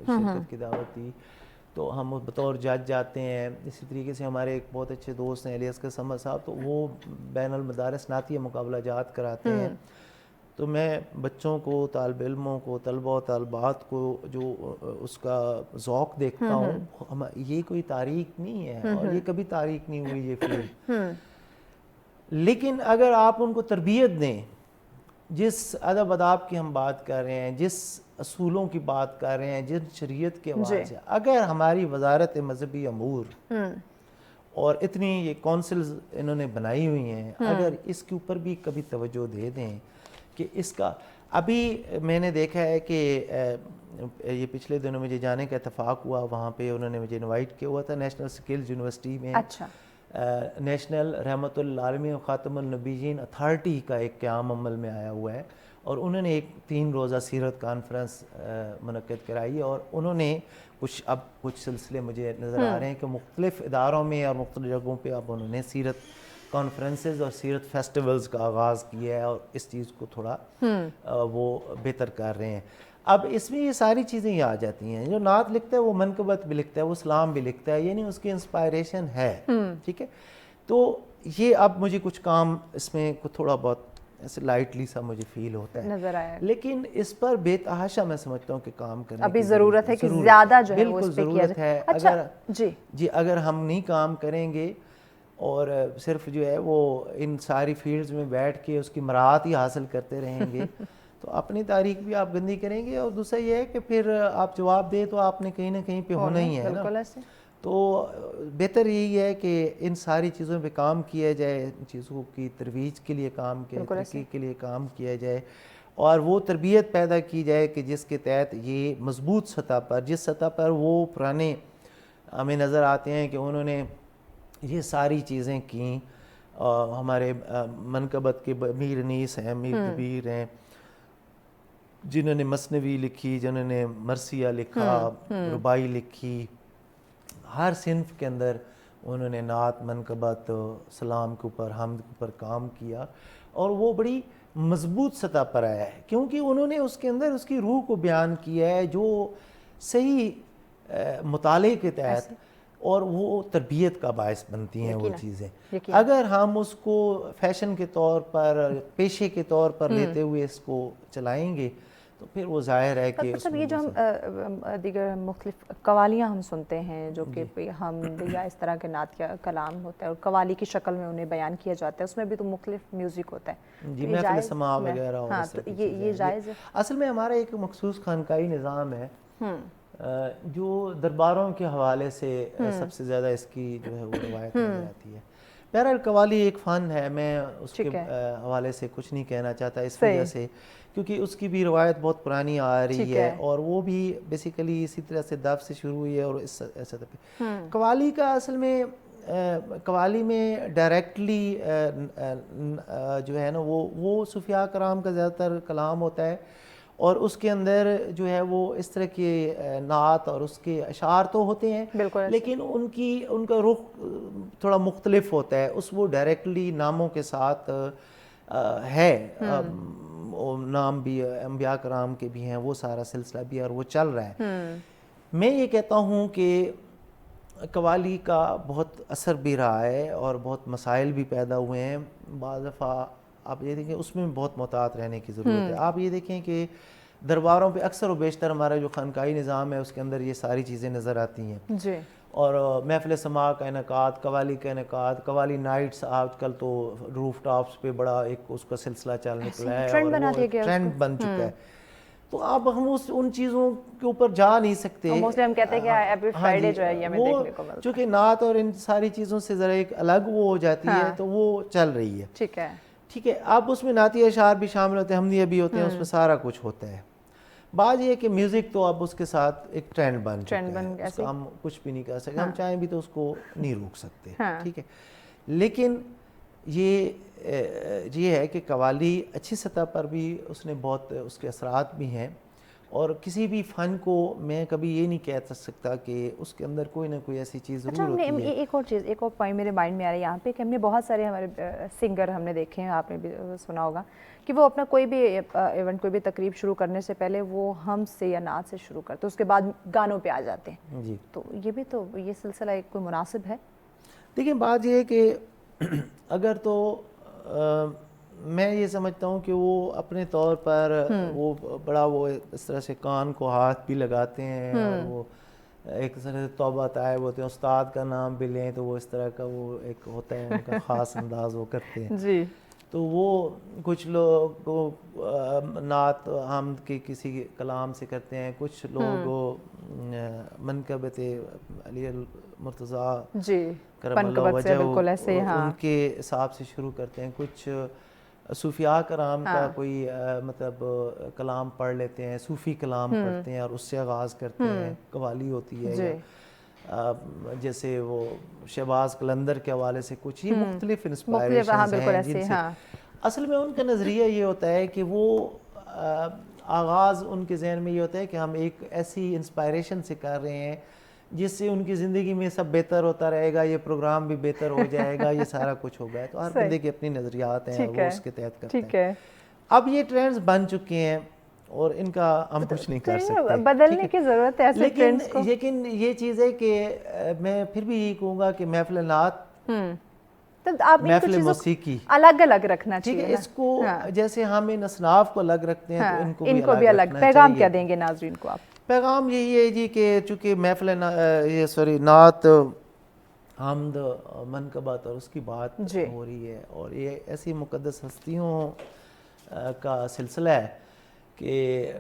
شرکت کی دعوت دی, تو ہم بطور جج جاتے ہیں. اسی طریقے سے ہمارے ایک بہت اچھے دوست ہیں علی اصغر سمد صاحب, تو وہ بین المدارس نعتیہ مقابلہ جات کراتے ہیں. تو میں بچوں کو, طالب علموں کو, طلبہ و طالبات کو جو اس کا ذوق دیکھتا ہوں, یہ کوئی تاریخ نہیں ہے اور یہ کبھی تاریخ نہیں ہوئی یہ فیلڈ, لیکن اگر آپ ان کو تربیت دیں, جس ادب آداب کی ہم بات کر رہے ہیں, جس اصولوں کی بات کر رہے ہیں, جن شریعت کے حوالے سے, اگر ہماری وزارت مذہبی امور اور اتنی یہ کونسلز انہوں نے بنائی ہوئی ہیں, اگر اس کے اوپر بھی کبھی توجہ دے دیں کہ اس کا, ابھی میں نے دیکھا ہے کہ یہ پچھلے دنوں مجھے جانے کا اتفاق ہوا, وہاں پہ انہوں نے مجھے انوائٹ کیا ہوا تھا نیشنل سکلز یونیورسٹی میں. اچھا. نیشنل رحمت للعالمین و خاتم النبیین اتھارٹی کا ایک قیام عمل میں آیا ہوا ہے, اور انہوں نے ایک 3 روزہ سیرت کانفرنس منعقد کرائی, اور انہوں نے کچھ سلسلے مجھے نظر آ رہے ہیں کہ مختلف اداروں میں اور مختلف جگہوں پہ اب انہوں نے سیرت کانفرنسز اور سیرت فیسٹیولز کا آغاز کیا ہے, اور اس چیز کو تھوڑا وہ بہتر کر رہے ہیں. اب اس میں یہ ساری چیزیں یہ آ جاتی ہیں, جو نعت لکھتا ہے وہ منقبت بھی لکھتا ہے, وہ سلام بھی لکھتا ہے, یعنی اس کی انسپائریشن ہے, ٹھیک ہے. تو یہ اب مجھے کچھ کام اس میں تھوڑا بہت ایسے لائٹلی سا مجھے فیل ہوتا ہے, نظر آیا, لیکن اس پر بے تحاشا میں سمجھتا ہوں کہ کام کرنے ابھی ضرورت ہے کہ زیادہ جو ہے وہ بالکل اس پہ کیا ضرورت ہے. اچھا جی اگر ہم نہیں کام کریں گے اور صرف جو ہے وہ ان ساری فیلڈز میں بیٹھ کے اس کی مراعات ہی حاصل کرتے رہیں گے تو اپنی تاریخ بھی آپ گندی کریں گے, اور دوسرا یہ ہے کہ پھر آپ جواب دیں تو آپ نے کہیں نہ کہیں پہ ہونا ہی ہے نا. تو بہتر یہی ہے کہ ان ساری چیزوں پہ کام کیا جائے, ان چیزوں کی ترویج کے لیے کام کیا جائے, تحقیق کے لیے کام کیا جائے, اور وہ تربیت پیدا کی جائے کہ جس کے تحت یہ مضبوط سطح پر, جس سطح پر وہ پرانے ہمیں نظر آتے ہیں کہ انہوں نے یہ ساری چیزیں کیں. ہمارے منقبت کے میر انیس ہیں, میر کبیر ہیں, جنہوں نے مثنوی لکھی, جنہوں نے مرثیہ لکھا, رباعی لکھی, ہر صنف کے اندر انہوں نے نعت, منقبت, سلام کے اوپر, حمد کے اوپر کام کیا, اور وہ بڑی مضبوط سطح پر آیا ہے کیونکہ انہوں نے اس کے اندر اس کی روح کو بیان کیا ہے جو صحیح مطالعے کے تحت, اور وہ تربیت کا باعث بنتی ہیں وہ چیزیں. اگر ہم اس کو فیشن کے طور پر, پیشے کے طور پر لیتے ہوئے اس کو چلائیں گے تو پھر وہ ظاہر ہے کہ مطلب یہ جو ہم دیگر مختلف قوالیاں ہم سنتے ہیں جو کہ حمد یا اس طرح کے نعت یا کلام ہوتا ہے اور قوالی کی شکل میں انہیں بیان کیا جاتا ہے, اس میں بھی تو مختلف میوزک ہوتا ہے. جی محفل سماع وغیرہ, ہاں تو یہ جائز ہے. اصل میں ہمارا ایک مخصوص خانقاہی نظام ہے جو درباروں کے حوالے سے سب سے زیادہ اس کی جو ہے وہ روایت نظر آتی ہے. بہرحال قوالی ایک فن ہے, میں اس کے حوالے سے کچھ نہیں کہنا چاہتا اس وجہ سے کیونکہ اس کی بھی روایت بہت پرانی آ رہی ہے, اور وہ بھی بیسیکلی اسی طرح سے دف سے شروع ہوئی ہے, اور اس سطح پہ قوالی کا اصل میں قوالی میں ڈائریکٹلی جو ہے نا وہ صوفیاء کرام کا زیادہ تر کلام ہوتا ہے, اور اس کے اندر جو ہے وہ اس طرح کے نعت اور اس کے اشعار تو ہوتے ہیں, لیکن ان کا رخ تھوڑا مختلف ہوتا ہے. اس وہ ڈائریکٹلی ناموں کے ساتھ ہے, نام بھی انبیاء کرام کے بھی ہیں, وہ سارا سلسلہ بھی اور وہ چل رہا ہے. میں یہ کہتا ہوں کہ قوالی کا بہت اثر بھی رہا ہے اور بہت مسائل بھی پیدا ہوئے ہیں. بعض دفعہ آپ یہ دیکھیں اس میں بہت محتاط رہنے کی ضرورت ہے. آپ یہ دیکھیں کہ درباروں پہ اکثر و بیشتر ہمارا جو خانقاہی نظام ہے اس کے اندر یہ ساری چیزیں نظر آتی ہیں. جی. اور محفل سماع کا انعقاد, قوالی کا انعقاد, قوالی نائٹس آج کل تو روف ٹاپس پہ بڑا ایک اس کا سلسلہ چل نکلا ہے اور وہ ٹرینڈ بن چکا ہے. تو اب ہم ان چیزوں کے اوپر جا نہیں سکتے. ہم کہتے ہیں کہ ایوری فرائیڈے جو ہے یہ ہمیں دیکھنے کو ملتا ہے. چونکہ نعت اور ان ساری چیزوں سے ذرا ایک الگ وہ ہو جاتی ہے تو وہ چل رہی ہے. ٹھیک ہے. ٹھیک ہے. اب اس میں نعتی اشعار بھی شامل ہوتے ہیں, حمدیہ بھی ہوتے ہیں, اس میں سارا کچھ ہوتا ہے. بات یہ ہے کہ میوزک تو اب اس کے ساتھ ایک ٹرینڈ بن چکا ہے, اس کا ہم کچھ بھی نہیں کر سکتے. ہم چاہیں بھی تو اس کو نہیں روک سکتے. ٹھیک ہے. لیکن یہ ہے کہ قوالی اچھی سطح پر بھی اس نے بہت اس کے اثرات بھی ہیں, اور کسی بھی فن کو میں کبھی یہ نہیں کہہ سکتا کہ اس کے اندر کوئی نہ کوئی ایسی چیز ضرور ہوتی ہے. ایک اور چیز, ایک اور پوائنٹ میرے مائنڈ میں آ رہا ہے یہاں پہ کہ ہم نے بہت سارے ہمارے سنگر ہم نے دیکھے ہیں, آپ نے بھی سنا ہوگا کہ وہ اپنا کوئی بھی ایونٹ, کوئی بھی تقریب شروع کرنے سے پہلے وہ ہم سے یا نعت سے شروع کرتے, اس کے بعد گانوں پہ آ جاتے ہیں. جی. تو یہ بھی تو یہ سلسلہ ایک کوئی مناسب ہے؟ دیکھیں بات یہ ہے کہ اگر تو میں یہ سمجھتا ہوں کہ وہ اپنے طور پر وہ بڑا وہ اس طرح سے کان کو ہاتھ بھی لگاتے ہیں اور وہ ایک طرح سے توبہ طائب ہوتے ہیں, استاد کا نام بھی لیں تو وہ اس طرح کا وہ ایک ہوتا ہے ان کا خاص انداز وہ کرتے ہیں. جی. تو وہ کچھ لوگ نعت حمد کے کسی کلام سے کرتے ہیں, کچھ لوگ منقبت علی المرتضیٰ کرم اللہ وجہہ ان کے حساب سے شروع کرتے ہیں, کچھ صوفیاء کرام کا کوئی مطلب کلام پڑھ لیتے ہیں, صوفی کلام پڑھتے ہیں اور اس سے آغاز کرتے ہیں. قوالی ہوتی ہے جیسے وہ شہباز قلندر کے حوالے سے کچھ یہ مختلف انسپائریشنز ہیں جن سے اصل میں ان کا نظریہ یہ ہوتا ہے کہ وہ آغاز ان کے ذہن میں یہ ہوتا ہے کہ ہم ایک ایسی انسپائریشن سے کر رہے ہیں جس سے ان کی زندگی میں سب بہتر ہوتا رہے گا, یہ پروگرام بھی بہتر ہو جائے گا, یہ سارا کچھ ہوگا. تو ہر بندے کے اپنی نظریات ہیں, وہ اس کے تحت کرتے ہیں. اب یہ ٹرینڈز بن چکے ہیں اور ان کا ہم کچھ نہیں کر سکتے, بدلنے کی ضرورت ہے ایسے ٹرینڈز کو. لیکن یہ چیز ہے کہ میں پھر بھی یہی کہوں گا کہ محفل نعت, محفل موسیقی الگ الگ رکھنا چاہیے. اس کو جیسے ہم ان اصناف کو الگ رکھتے ہیں تو ان کو بھی الگ. پیغام کیا دیں گے ناظرین کو آپ؟ پیغام یہی ہے جی کہ چونکہ محفل نعت حمد منقبت اور اس کی بات ہو رہی ہے, اور یہ ایسی مقدس ہستیوں کا سلسلہ ہے کہ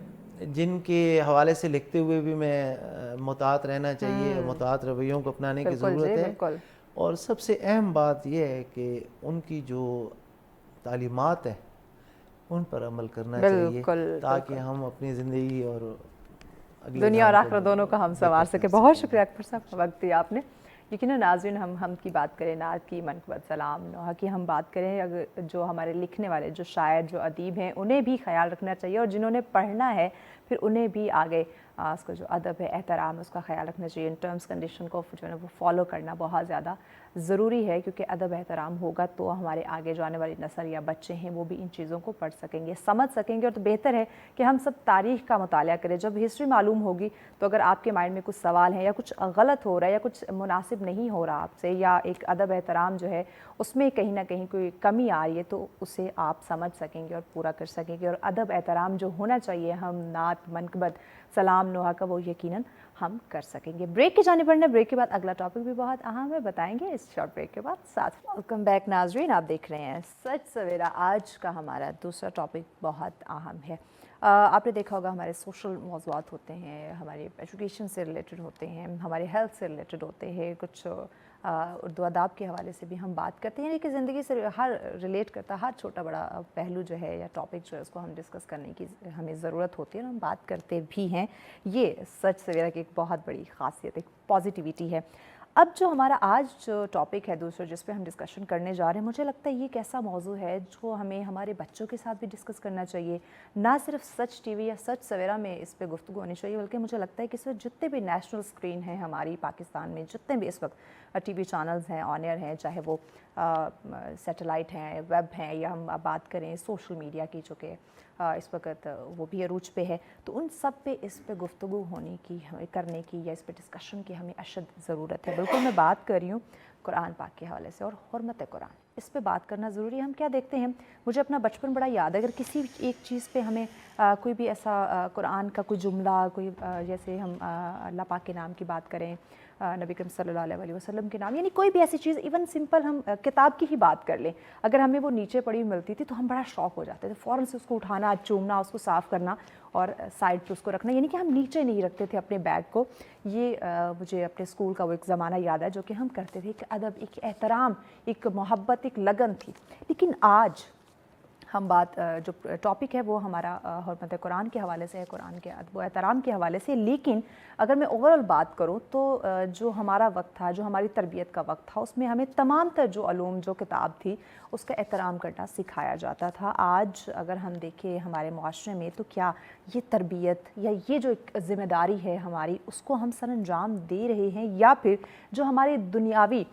جن کے حوالے سے لکھتے ہوئے بھی میں محتاط رہنا چاہیے, محتاط رویوں کو اپنانے کی ضرورت ہے. اور سب سے اہم بات یہ ہے کہ ان کی جو تعلیمات ہیں ان پر عمل کرنا چاہیے تاکہ ہم اپنی زندگی اور دنیا اور آخرت دونوں کا ہم سنوار سکے. بہت شکریہ اکبر صاحب, وقت دیا آپ نے. یقیناً ناظرین ہم کی بات کریں, نعت کی, منقبت, سلام نوحہ کی ہم بات کریں, اگر جو ہمارے لکھنے والے جو شاعر جو ادیب ہیں انہیں بھی خیال رکھنا چاہیے, اور جنہوں نے پڑھنا ہے پھر انہیں بھی آگے اس کا جو ادب ہے, احترام, اس کا خیال رکھنا چاہیے. ان ٹرمز کنڈیشن کو جو ہے وہ فالو کرنا بہت زیادہ ضروری ہے, کیونکہ ادب احترام ہوگا تو ہمارے آگے جو آنے والی نسل یا بچے ہیں وہ بھی ان چیزوں کو پڑھ سکیں گے, سمجھ سکیں گے. اور تو بہتر ہے کہ ہم سب تاریخ کا مطالعہ کریں. جب ہسٹری معلوم ہوگی تو اگر آپ کے مائنڈ میں کچھ سوال ہیں یا کچھ غلط ہو رہا ہے یا کچھ مناسب نہیں ہو رہا آپ سے, یا ایک ادب احترام جو ہے اس میں کہیں نہ کہیں کوئی کمی آ رہی ہے, تو اسے آپ سمجھ سکیں گے اور پورا کر سکیں گے. اور ادب احترام جو ہونا چاہیے ہم نعت, منقبت, سلام نوحہ کا, وہ یقیناً ہم کر سکیں گے. بریک کی جانب بڑھنا, بریک کے بعد اگلا ٹاپک بھی بہت اہم ہے, بتائیں گے اس شارٹ بریک کے بعد. ساتھ ویلکم بیک ناظرین, آپ دیکھ رہے ہیں سچ سویرا. آج کا ہمارا دوسرا ٹاپک بہت اہم ہے. آپ نے دیکھا ہوگا ہمارے سوشل موضوعات ہوتے ہیں, ہمارے ایجوکیشن سے ریلیٹڈ ہوتے ہیں, ہمارے ہیلتھ سے ریلیٹڈ ہوتے ہیں, کچھ اردو اداب کے حوالے سے بھی ہم بات کرتے ہیں, یعنی کہ زندگی سے ہر ریلیٹ کرتا ہر چھوٹا بڑا پہلو جو ہے یا ٹاپک جو ہے اس کو ہم ڈسکس کرنے کی ہمیں ضرورت ہوتی ہے, اور ہم بات کرتے بھی ہیں. یہ سچ سویرا کی ایک بہت بڑی خاصیت, ایک پازیٹیوٹی ہے. اب جو ہمارا آج جو ٹاپک ہے دوسرا جس پہ ہم ڈسکشن کرنے جا رہے ہیں، مجھے لگتا ہے یہ ایک ایسا موضوع ہے جو ہمیں ہمارے بچوں کے ساتھ بھی ڈسکس کرنا چاہیے. نہ صرف سچ ٹی وی یا سچ سویرا میں اس پہ گفتگو ہونی چاہیے، بلکہ مجھے لگتا ہے کہ اس وقت جتنے بھی نیشنل اسکرین ہیں ہماری پاکستان میں، جتنے بھی اس وقت ٹی وی چینلز ہیں، آن ایئر ہیں، چاہے وہ سیٹلائٹ ہیں، ویب ہیں، یا ہم بات کریں سوشل میڈیا کی جو کہ اس وقت وہ بھی عروج پہ ہے، تو ان سب پہ اس پہ گفتگو ہونے کی، کرنے کی، یا اس پہ ڈسکشن کی ہمیں اشد ضرورت ہے. بالکل میں بات کر رہی ہوں قرآن پاک کے حوالے سے اور حرمت قرآن، اس پہ بات کرنا ضروری ہے. ہم کیا دیکھتے ہیں، مجھے اپنا بچپن بڑا یاد ہے، اگر کسی ایک چیز پہ ہمیں کوئی بھی ایسا قرآن کا کوئی جملہ، کوئی جیسے ہم اللہ پاک کے نام کی بات کریں، نبی کریم صلی اللہ علیہ وسلم کے نام، یعنی کوئی بھی ایسی چیز، ایون سمپل ہم کتاب کی ہی بات کر لیں، اگر ہمیں وہ نیچے پڑی ملتی تھی تو ہم بڑا شوق ہو جاتے تھے، فوراً سے اس کو اٹھانا، چومنا، اس کو صاف کرنا اور سائڈ پہ اس کو رکھنا، یعنی کہ ہم نیچے نہیں رکھتے تھے اپنے بیگ کو. یہ مجھے اپنے اسکول کا وہ ایک زمانہ یاد ہے جو کہ ہم کرتے تھے. ایک ادب، ایک احترام، ایک محبت، ایک لگن تھی. لیکن آج ہم بات، جو ٹاپک ہے وہ ہمارا حرمت قرآن کے حوالے سے ہے، قرآن کے ادب و احترام کے حوالے سے. لیکن اگر میں اوور آل بات کروں تو جو ہمارا وقت تھا، جو ہماری تربیت کا وقت تھا، اس میں ہمیں تمام تر جو علوم، جو کتاب تھی، اس کا احترام کرنا سکھایا جاتا تھا. آج اگر ہم دیکھیں ہمارے معاشرے میں، تو کیا یہ تربیت یا یہ جو ایک ذمہ داری ہے ہماری، اس کو ہم سر انجام دے رہے ہیں، یا پھر جو ہمارے دنیاوی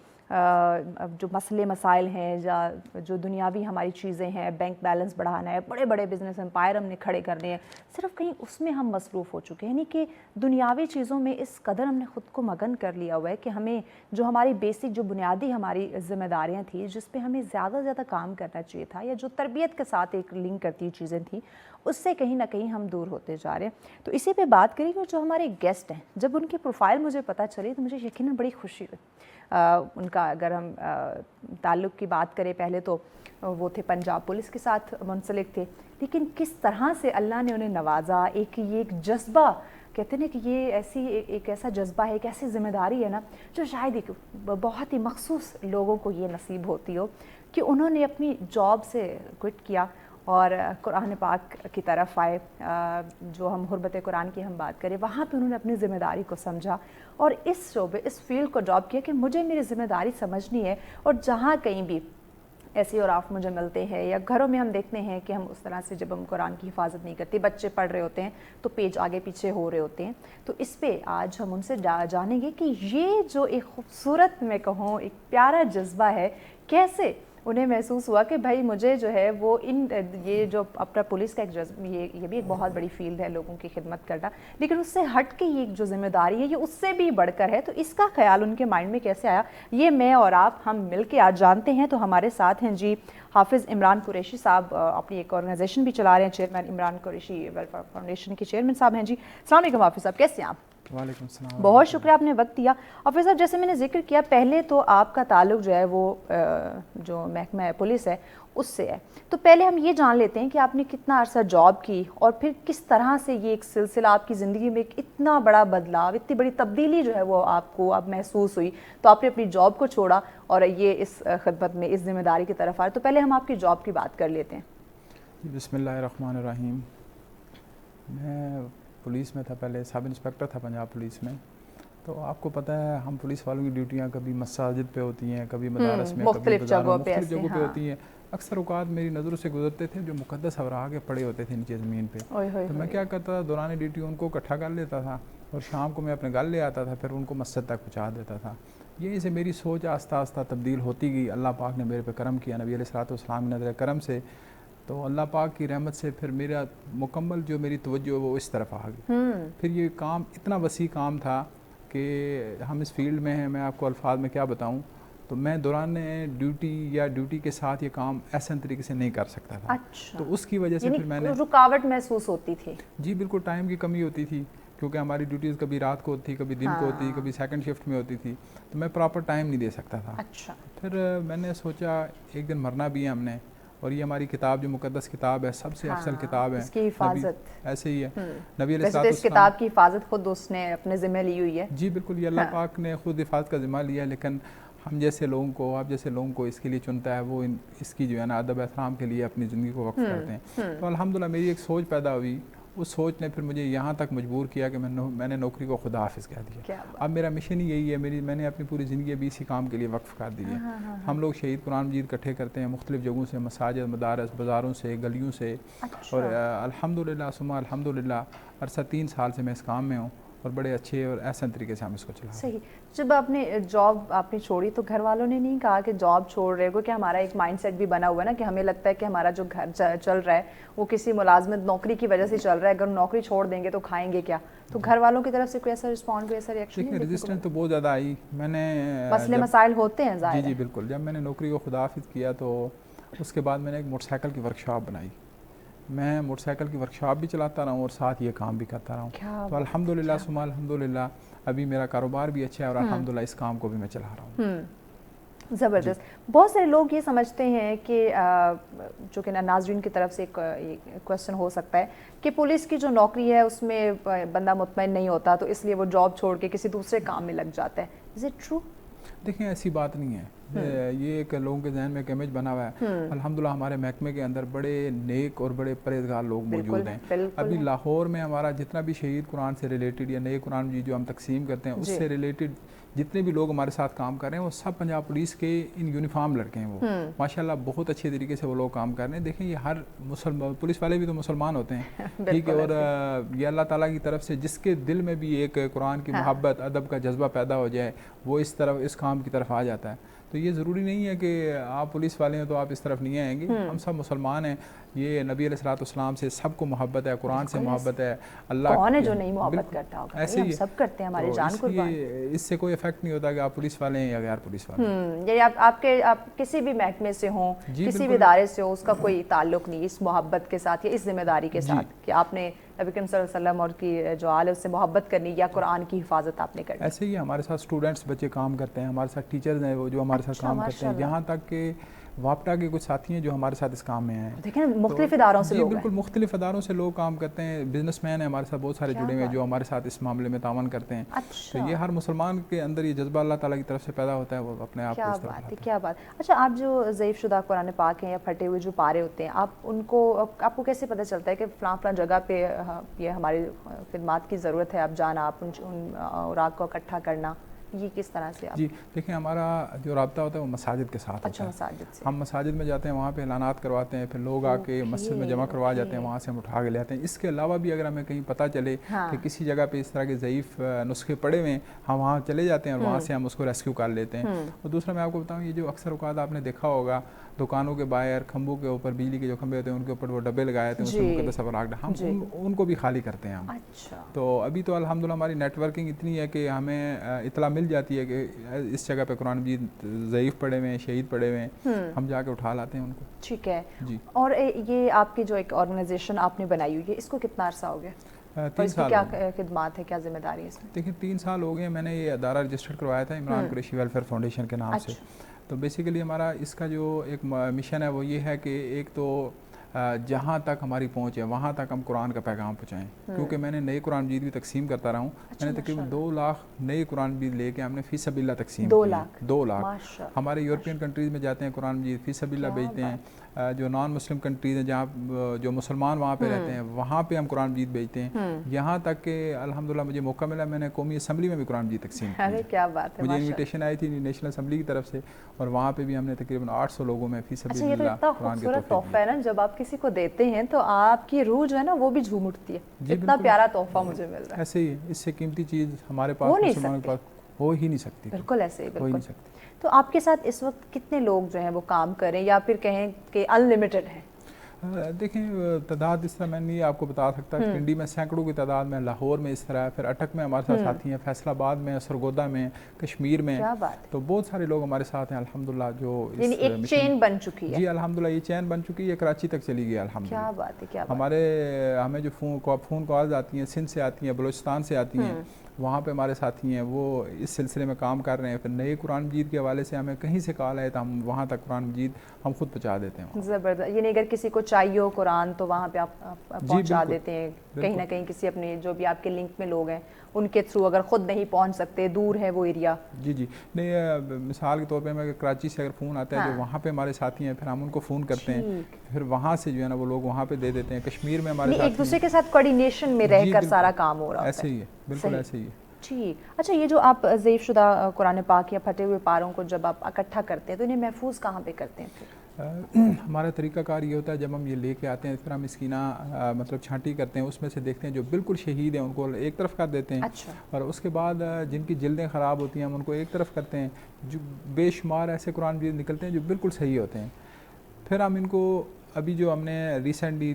جو مسئلے مسائل ہیں، یا جو دنیاوی ہماری چیزیں ہیں، بینک بیلنس بڑھانا ہے، بڑے بڑے بزنس امپائر ہم نے کھڑے کرنے ہیں، صرف کہیں اس میں ہم مصروف ہو چکے ہیں. یعنی کہ دنیاوی چیزوں میں اس قدر ہم نے خود کو مگن کر لیا ہوا ہے کہ ہمیں جو ہماری بیسک، جو بنیادی ہماری ذمہ داریاں تھیں، جس پہ ہمیں زیادہ سے زیادہ کام کرنا چاہیے تھا، یا جو تربیت کے ساتھ ایک لنک کرتی چیزیں تھیں، اس سے کہیں نہ کہیں ہم دور ہوتے جا رہے ہیں. تو اسی پہ بات کریں کہ جو ہمارے گیسٹ ہیں، جب ان کی پروفائل مجھے پتہ چلی تو مجھے یقیناً بڑی خوشی ہوئی. ان کا اگر ہم تعلق کی بات کریں، پہلے تو وہ تھے پنجاب پولیس کے ساتھ منسلک تھے، لیکن کس طرح سے اللہ نے انہیں نوازا. یہ ایک جذبہ، کہتے ہیں کہ یہ ایک ایسا جذبہ ہے، ایک ایسی ذمہ داری ہے نا، جو شاید ایک بہت ہی مخصوص لوگوں کو یہ نصیب ہوتی ہو کہ انہوں نے اپنی جاب سے کوئٹ کیا اور قرآن پاک کی طرف آئے. جو ہم حرمت قرآن کی ہم بات کریں، وہاں پہ انہوں نے اپنی ذمہ داری کو سمجھا اور اس شعبے، اس فیلڈ کو ڈراپ کیا کہ مجھے میری ذمہ داری سمجھنی ہے. اور جہاں کہیں بھی ایسے اور آپ مجھے ملتے ہیں، یا گھروں میں ہم دیکھتے ہیں کہ ہم اس طرح سے جب ہم قرآن کی حفاظت نہیں کرتے، بچے پڑھ رہے ہوتے ہیں تو پیج آگے پیچھے ہو رہے ہوتے ہیں، تو اس پہ آج ہم ان سے جانیں گے کہ یہ جو ایک خوبصورت، میں کہوں ایک پیارا جذبہ ہے، کیسے انہیں محسوس ہوا کہ بھائی مجھے جو ہے وہ یہ جو اپنا پولیس کا ایک جذبہ، یہ بھی ایک بہت بڑی فیلڈ ہے لوگوں کی خدمت کرنا، لیکن اس سے ہٹ کے یہ ایک جو ذمہ داری ہے، یہ اس سے بھی بڑھ کر ہے. تو اس کا خیال ان کے مائنڈ میں کیسے آیا، یہ میں اور آپ ہم مل کے آج جانتے ہیں. تو ہمارے ساتھ ہیں جی حافظ عمران قریشی صاحب، اپنی ایک آرگنائزیشن بھی چلا رہے ہیں، chairman Imran Qureshi welfare foundation کے چیئرمین صاحب ہیں جی. السلام علیکم حافظ صاحب، کیسے ہیں آپ؟ وعلیکم السلام. بہت شکریہ آپ نے وقت دیا. حافظ صاحب، جیسے میں نے ذکر کیا، پہلے تو آپ کا تعلق جو ہے وہ جو محکمہ پولیس ہے اس سے ہے، تو پہلے ہم یہ جان لیتے ہیں کہ آپ نے کتنا عرصہ جاب کی اور پھر کس طرح سے یہ ایک سلسلہ آپ کی زندگی میں ایک اتنا بڑا بدلاؤ، اتنی بڑی تبدیلی جو ہے وہ آپ کو اب محسوس ہوئی، تو آپ نے اپنی جاب کو چھوڑا اور یہ اس خدمت میں، اس ذمہ داری کی طرف آئے. تو پہلے ہم آپ کی جاب کی بات کر لیتے ہیں. بسم اللہ الرحمن الرحیم. میں پولیس میں تھا، پہلے سب انسپیکٹر تھا پنجاب پولیس میں. تو آپ کو پتہ ہے ہم پولیس والوں کی ڈیوٹیاں کبھی مساجد پہ ہوتی ہیں، کبھی مدارس میں، مختلف جگہوں پہ ہوتی ہیں. اکثر اوقات میری نظروں سے گزرتے تھے جو مقدس اوراق پڑے ہوتے تھے نیچے زمین پہ. تو میں کیا کرتا تھا، دوران ڈیوٹی ان کو اکٹھا کر لیتا تھا اور شام کو میں اپنے گھر لے آتا تھا، پھر ان کو مسجد تک پہنچا دیتا تھا. یہیں سے میری سوچ آہستہ آہستہ تبدیل ہوتی گئی. اللہ پاک نے میرے پہ کرم کیا، نبی علیہ الصلوۃ والسلام کی نظر کرم سے. تو اللہ پاک کی رحمت سے پھر میرا مکمل جو میری توجہ وہ اس طرف آ گئی. پھر یہ کام اتنا وسیع کام تھا کہ ہم اس فیلڈ میں ہیں، میں آپ کو الفاظ میں کیا بتاؤں. تو میں دوران ڈیوٹی یا ڈیوٹی کے ساتھ یہ کام ایسے طریقے سے نہیں کر سکتا تھا. تو اس کی وجہ سے پھر میں نے رکاوٹ محسوس ہوتی تھی. جی بالکل، ٹائم کی کمی ہوتی تھی کیونکہ ہماری ڈیوٹیز کبھی رات کو ہوتی، کبھی دن کو ہوتی، کبھی سیکنڈ شفٹ میں ہوتی تھی، تو میں پراپر ٹائم نہیں دے سکتا تھا. پھر میں نے سوچا ایک دن مرنا بھی ہے ہم نے، اور یہ ہماری کتاب جو مقدس کتاب ہے، سب سے افضل کتاب ہے، اس کی حفاظت ایسے ہی ہے. نبی علیہ السلام، اس کتاب کی حفاظت خود اس نے اپنے ذمہ لی ہوئی ہے. جی بالکل، یہ اللہ پاک نے خود حفاظت کا ذمہ لیا، لیکن ہم جیسے لوگوں کو، آپ جیسے لوگوں کو اس کے لیے چنتا ہے، وہ اس کی جو ہے نا ادب احترام کے لیے اپنی زندگی کو وقف کرتے ہیں. تو الحمدللہ میری ایک سوچ پیدا ہوئی اس سوچ نے پھر مجھے یہاں تک مجبور کیا کہ میں نے نوکری کو خدا حافظ کہہ دیا. اب میرا مشن ہی یہی ہے, میں نے اپنی پوری زندگی ابھی اسی کام کے لیے وقف کر دی ہے. ہم لوگ شہید قرآن مجید اکٹھے کرتے ہیں مختلف جگہوں سے, مساجد, مدارس, بازاروں سے, گلیوں سے, اور الحمدللہ ثم الحمدللہ عرصہ 3 سال سے میں اس کام میں ہوں, اور بڑے اچھے اور احسن طریقے سے ہم اس کو چلا. صحیح. جب آپ نے جاب آپ نے چھوڑی تو گھر والوں نے نہیں کہا کہ جاب چھوڑ رہے ہو, کہ ہمارا ایک مائنڈ سیٹ بھی بنا ہوا ہے نا کہ ہمیں لگتا ہے کہ ہمارا جو گھر چل رہا ہے وہ کسی ملازمت نوکری کی وجہ سے چل رہا ہے, اگر نوکری چھوڑ دیں گے تو کھائیں گے کیا؟ تو گھر والوں کی طرف سے کوئی ایسا رسپانڈ, کوئی ایسا ریئیکشن؟ دیکھیں ریزسٹنس تو بہت زیادہ آئی. میں نے مسئلے مسائل ہوتے ہیں ظاہر. جی بالکل. جب میں نے نوکری کو خدا حافظ کیا تو اس کے بعد میں نے ایک موٹر سائیکل کی ورکشاپ بنائی. میں موٹر سائیکل کی ورکشاپ بھی چلاتا رہا ہوں اور ساتھ یہ کام بھی کرتا رہا ہوں. تو الحمدللہ ثم الحمدللہ ابھی میرا کاروبار بھی اچھا ہے, اور الحمدللہ اس کام کو بھی میں چلا رہا ہوں. زبردست. بہت سارے لوگ یہ سمجھتے ہیں کہ جو کہ ناظرین کی طرف سے ایک کویسچن ہو سکتا ہے کہ پولیس کی جو نوکری ہے اس میں بندہ مطمئن نہیں ہوتا, تو اس لیے وہ جاب چھوڑ کے کسی دوسرے کام میں لگ جاتا ہے. Is it true? دیکھیں ایسی بات نہیں ہے. یہ ایک لوگوں کے ذہن میں ایک امیج بنا ہوا ہے. الحمدللہ ہمارے محکمے کے اندر بڑے نیک اور بڑے پرہیزگار لوگ موجود ہیں. ابھی لاہور میں ہمارا جتنا بھی شہید قرآن سے ریلیٹڈ یا نئے قرآن جی جو ہم تقسیم کرتے ہیں اس سے ریلیٹڈ جتنے بھی لوگ ہمارے ساتھ کام کر رہے ہیں وہ سب پنجاب پولیس کے ان یونیفارم لڑکے ہیں. وہ ماشاءاللہ بہت اچھے طریقے سے وہ لوگ کام کر رہے ہیں. دیکھیں یہ ہر پولیس والے بھی تو مسلمان ہوتے ہیں, ٹھیک ہے, اور یہ اللہ تعالیٰ کی طرف سے جس کے دل میں بھی ایک قرآن کی محبت ادب کا جذبہ پیدا ہو جائے وہ اس کام کی طرف آ جاتا ہے. تو یہ ضروری نہیں ہے کہ آپ پولیس والے ہیں تو آپ اس طرف نہیں آئیں گے. ہم سب مسلمان ہیں. یہ نبی علیہ الصلوۃ والسلام سے سب کو محبت ہے, قرآن سے محبت ہے. اللہ کون ہے جو نہیں محبت کرتا ہوگا؟ ایسے ہی سب کرتے ہیں, ہماری جان قربان. اس سے کوئی افیکٹ نہیں ہوتا کہ آپ پولیس والے ہیں یا غیر پولیس والے ہیں. یعنی آپ کسی بھی محکمے سے ہوں, کسی بھی ادارے سے ہو, اس کا کوئی تعلق نہیں اس محبت کے ساتھ یا اس ذمہ داری کے ساتھ کہ آپ نے نبی کریم صلی اللہ علیہ وسلم اور کی جو آل ہے اس سے محبت کرنی یا قرآن کی حفاظت آپ نے کرنی. ایسے ہی ہمارے ساتھ اسٹوڈنٹس بچے کام کرتے ہیں, ہمارے ساتھ ٹیچرز ہیں وہ جو ہمارے ساتھ کام کرتے ہیں, یہاں تک کہ واپٹا کے کچھ ساتھی ہیں جو ہمارے ساتھ اس کام میں ہیں. دیکھیں مختلف اداروں سے لوگ بالکل مختلف اداروں سے لوگ کام کرتے ہیں. بزنس مین ہیں ہمارے ساتھ بہت سارے جڑے ہوئے ہیں جو ہمارے ساتھ اس معاملے میں تعاون کرتے ہیں. تو یہ ہر مسلمان کے اندر یہ جذبہ اللہ تعالیٰ کی طرف سے پیدا ہوتا ہے, وہ اپنے آپ کو اس طرح لاتا ہے. کیا بات. اچھا, آپ جو ضعیف شدہ قرآن پاک ہیں یا پھٹے ہوئے جو پارے ہوتے ہیں, آپ کو کیسے پتہ چلتا ہے کہ فلاں جگہ پہ یہ ہماری خدمات کی ضرورت ہے, آپ جانا, آپ ان اوراق کو اکٹھا کرنا, یہ کس طرح سے؟ جی دیکھیں ہمارا جو رابطہ ہوتا ہے وہ مساجد کے ساتھ ہوتا ہے. مساجد سے ہم مساجد میں جاتے ہیں, وہاں پہ اعلانات کرواتے ہیں, پھر لوگ آ کے مسجد میں جمع کروا جاتے ہیں, وہاں سے ہم اٹھا کے لے آتے ہیں. اس کے علاوہ بھی اگر ہمیں کہیں پتہ چلے کہ کسی جگہ پہ اس طرح کے ضعیف نسخے پڑے ہوئے ہیں, ہم وہاں چلے جاتے ہیں اور وہاں سے ہم اس کو ریسکیو کر لیتے ہیں. اور دوسرا میں آپ کو بتاؤں, یہ جو اکثر اوقات آپ نے دیکھا ہوگا دکانوں کے باہر کھمبوں کے اوپر بجلی کے جو کھمبے ہوتے ہیں ان کے اوپر وہ ڈبے لگائے تھے, اس میں مقدس اوراق, ہم ان کو بھی خالی کرتے ہیں ہم. تو ابھی تو الحمدللہ ہماری نیٹ ورکنگ اتنی ہے کہ ہمیں اطلاع مل جاتی ہے کہ اس جگہ پہ قرآن مجید ضعیف پڑے ہوئے ہیں, شہید پڑے ہوئے ہیں, ہم جا کے اٹھا لاتے ہیں ان کو. ٹھیک ہے. اور یہ آپ کی جو ایک آرگنائزیشن آپ نے بنائی ہوئی ہے, اس کو کتنا عرصہ ہو گیا؟ 3 سال. کیا خدمات ہے, کیا ذمہ داری ہے اس میں؟ دیکھیں 3 سال ہو گئے. میں نے یہ ادارہ رجسٹر کروایا تھا عمران قریشی ویلفیئر فاؤنڈیشن کے نام سے. تو بیسیکلی ہمارا اس کا جو ایک مشن ہے وہ یہ ہے کہ ایک تو جہاں تک ہماری پہنچ ہے وہاں تک ہم قرآن کا پیغام پہنچائیں, کیونکہ میں نے نئے قرآن مجید بھی تقسیم کرتا رہا ہوں. میں نے تقریباً 2 لاکھ نئے قرآن مجید لے کے ہم نے فی سبیل اللہ تقسیم کیا. 2 لاکھ ہمارے یورپین کنٹریز میں جاتے ہیں قرآن مجید فی سبیل اللہ بھیجتے ہیں. جو نان مسلم کنٹریز ہیں جہاں جو مسلمان وہاں پہ رہتے ہیں وہاں پہ ہم قرآن مجید بھیجتے ہیں. یہاں تک کہ الحمدللہ مجھے موقع ملا, میں نے قومی اسمبلی میں بھی قرآن مجید تقسیم کی. ارے کیا بات ہے. مجھے انویٹیشن آئی تھی نیشنل اسمبلی کی طرف سے, اور وہاں پہ بھی ہم نے تقریباً 800 لوگوں میں فی سبیل اللہ قرآن کے خوبصورت تحفہ ہے نا, جب آپ کسی کو دیتے ہیں تو آپ کی روح جو ہے نا وہ بھی جھوم اٹھتی ہے. اتنا پیارا تحفہ مجھے مل رہا ہے. ایسے ہی اس سے قیمتی چیز ہمارے پاس مسلمانوں کے پاس ہو ہی نہیں سکتی. بالکل ایسے ہی, ہو ہی نہیں بالکل. سکتی. تو آپ کے ساتھ اس وقت کتنے لوگ جو ہیں وہ کام کریں, یا پھر کہیں کہ ان لمیٹڈ ہیں؟ دیکھیں تعداد اس طرح میں نہیں آپ کو بتا سکتا. پنڈی میں سینکڑوں کی تعداد میں, لاہور میں اس طرح ہے, پھر اٹک میں ہمارے ساتھ ساتھی ہیں, فیصل آباد میں, سرگودا میں, کشمیر میں. تو بہت سارے لوگ ہمارے ساتھ ہیں الحمدللہ جو یعنی ایک چین بن چکی ہے. جی الحمدللہ یہ چین بن چکی ہے, کراچی تک چلی گئی الحمدللہ. کیا بات ہے, کیا بات. ہمارے ہمیں جو فون کالز آتی ہیں سندھ سے آتی ہیں, بلوچستان سے آتی ہیں, وہاں پہ ہمارے ساتھی ہیں وہ اس سلسلے میں کام کر رہے ہیں. پھر نئے قرآن مجید کے حوالے سے ہمیں کہیں سے کال آئے تو ہم وہاں تک قرآن مجید ہم خود پہنچا دیتے ہیں. زبردست. یعنی اگر کسی کو چاہیے ہو قرآن تو وہاں پہ آپ پہنچا دیتے ہیں کہیں نہ کہیں کسی اپنے جو بھی آپ کے لنک میں لوگ ہیں ان کے تھرو, اگر خود نہیں پہنچ سکتے, دور ہے وہ ایریا. جی نہیں, مثال کے طور پہ ہمیں کراچی سے اگر فون آتا ہے جو وہاں پہ ہمارے ساتھی ہیں, پھر ہم ان کو فون کرتے ہیں, پھر وہاں سے جو ہے نا وہ لوگ وہاں پہ دے دیتے ہیں. کشمیر میں ہمارے ایک دوسرے کے ساتھ کوارڈینیشن میں رہ کر سارا کام ہو رہا ہے. ایسے ہی ہے, بالکل ایسے ہی ہے. ٹھیک. اچھا, یہ جو آپ ضعیف شدہ قرآن پاک یا پھٹے ہوئے پاروں کو جب آپ اکٹھا کرتے ہیں تو انہیں محفوظ کہاں پہ کرتے ہیں پھر؟ ہمارا طریقہ کار یہ ہوتا ہے, جب ہم یہ لے کے آتے ہیں پھر ہم اسکینہ مطلب چھانٹی کرتے ہیں, اس میں سے دیکھتے ہیں جو بالکل شہید ہیں ان کو ایک طرف کر دیتے ہیں. اور اس کے بعد جن کی جلدیں خراب ہوتی ہیں ہم ان کو ایک طرف کرتے ہیں. جو بے شمار ایسے قرآن مجید نکلتے ہیں جو بالکل صحیح ہوتے ہیں. پھر ہم ان کو ابھی جو ہم نے ریسنٹلی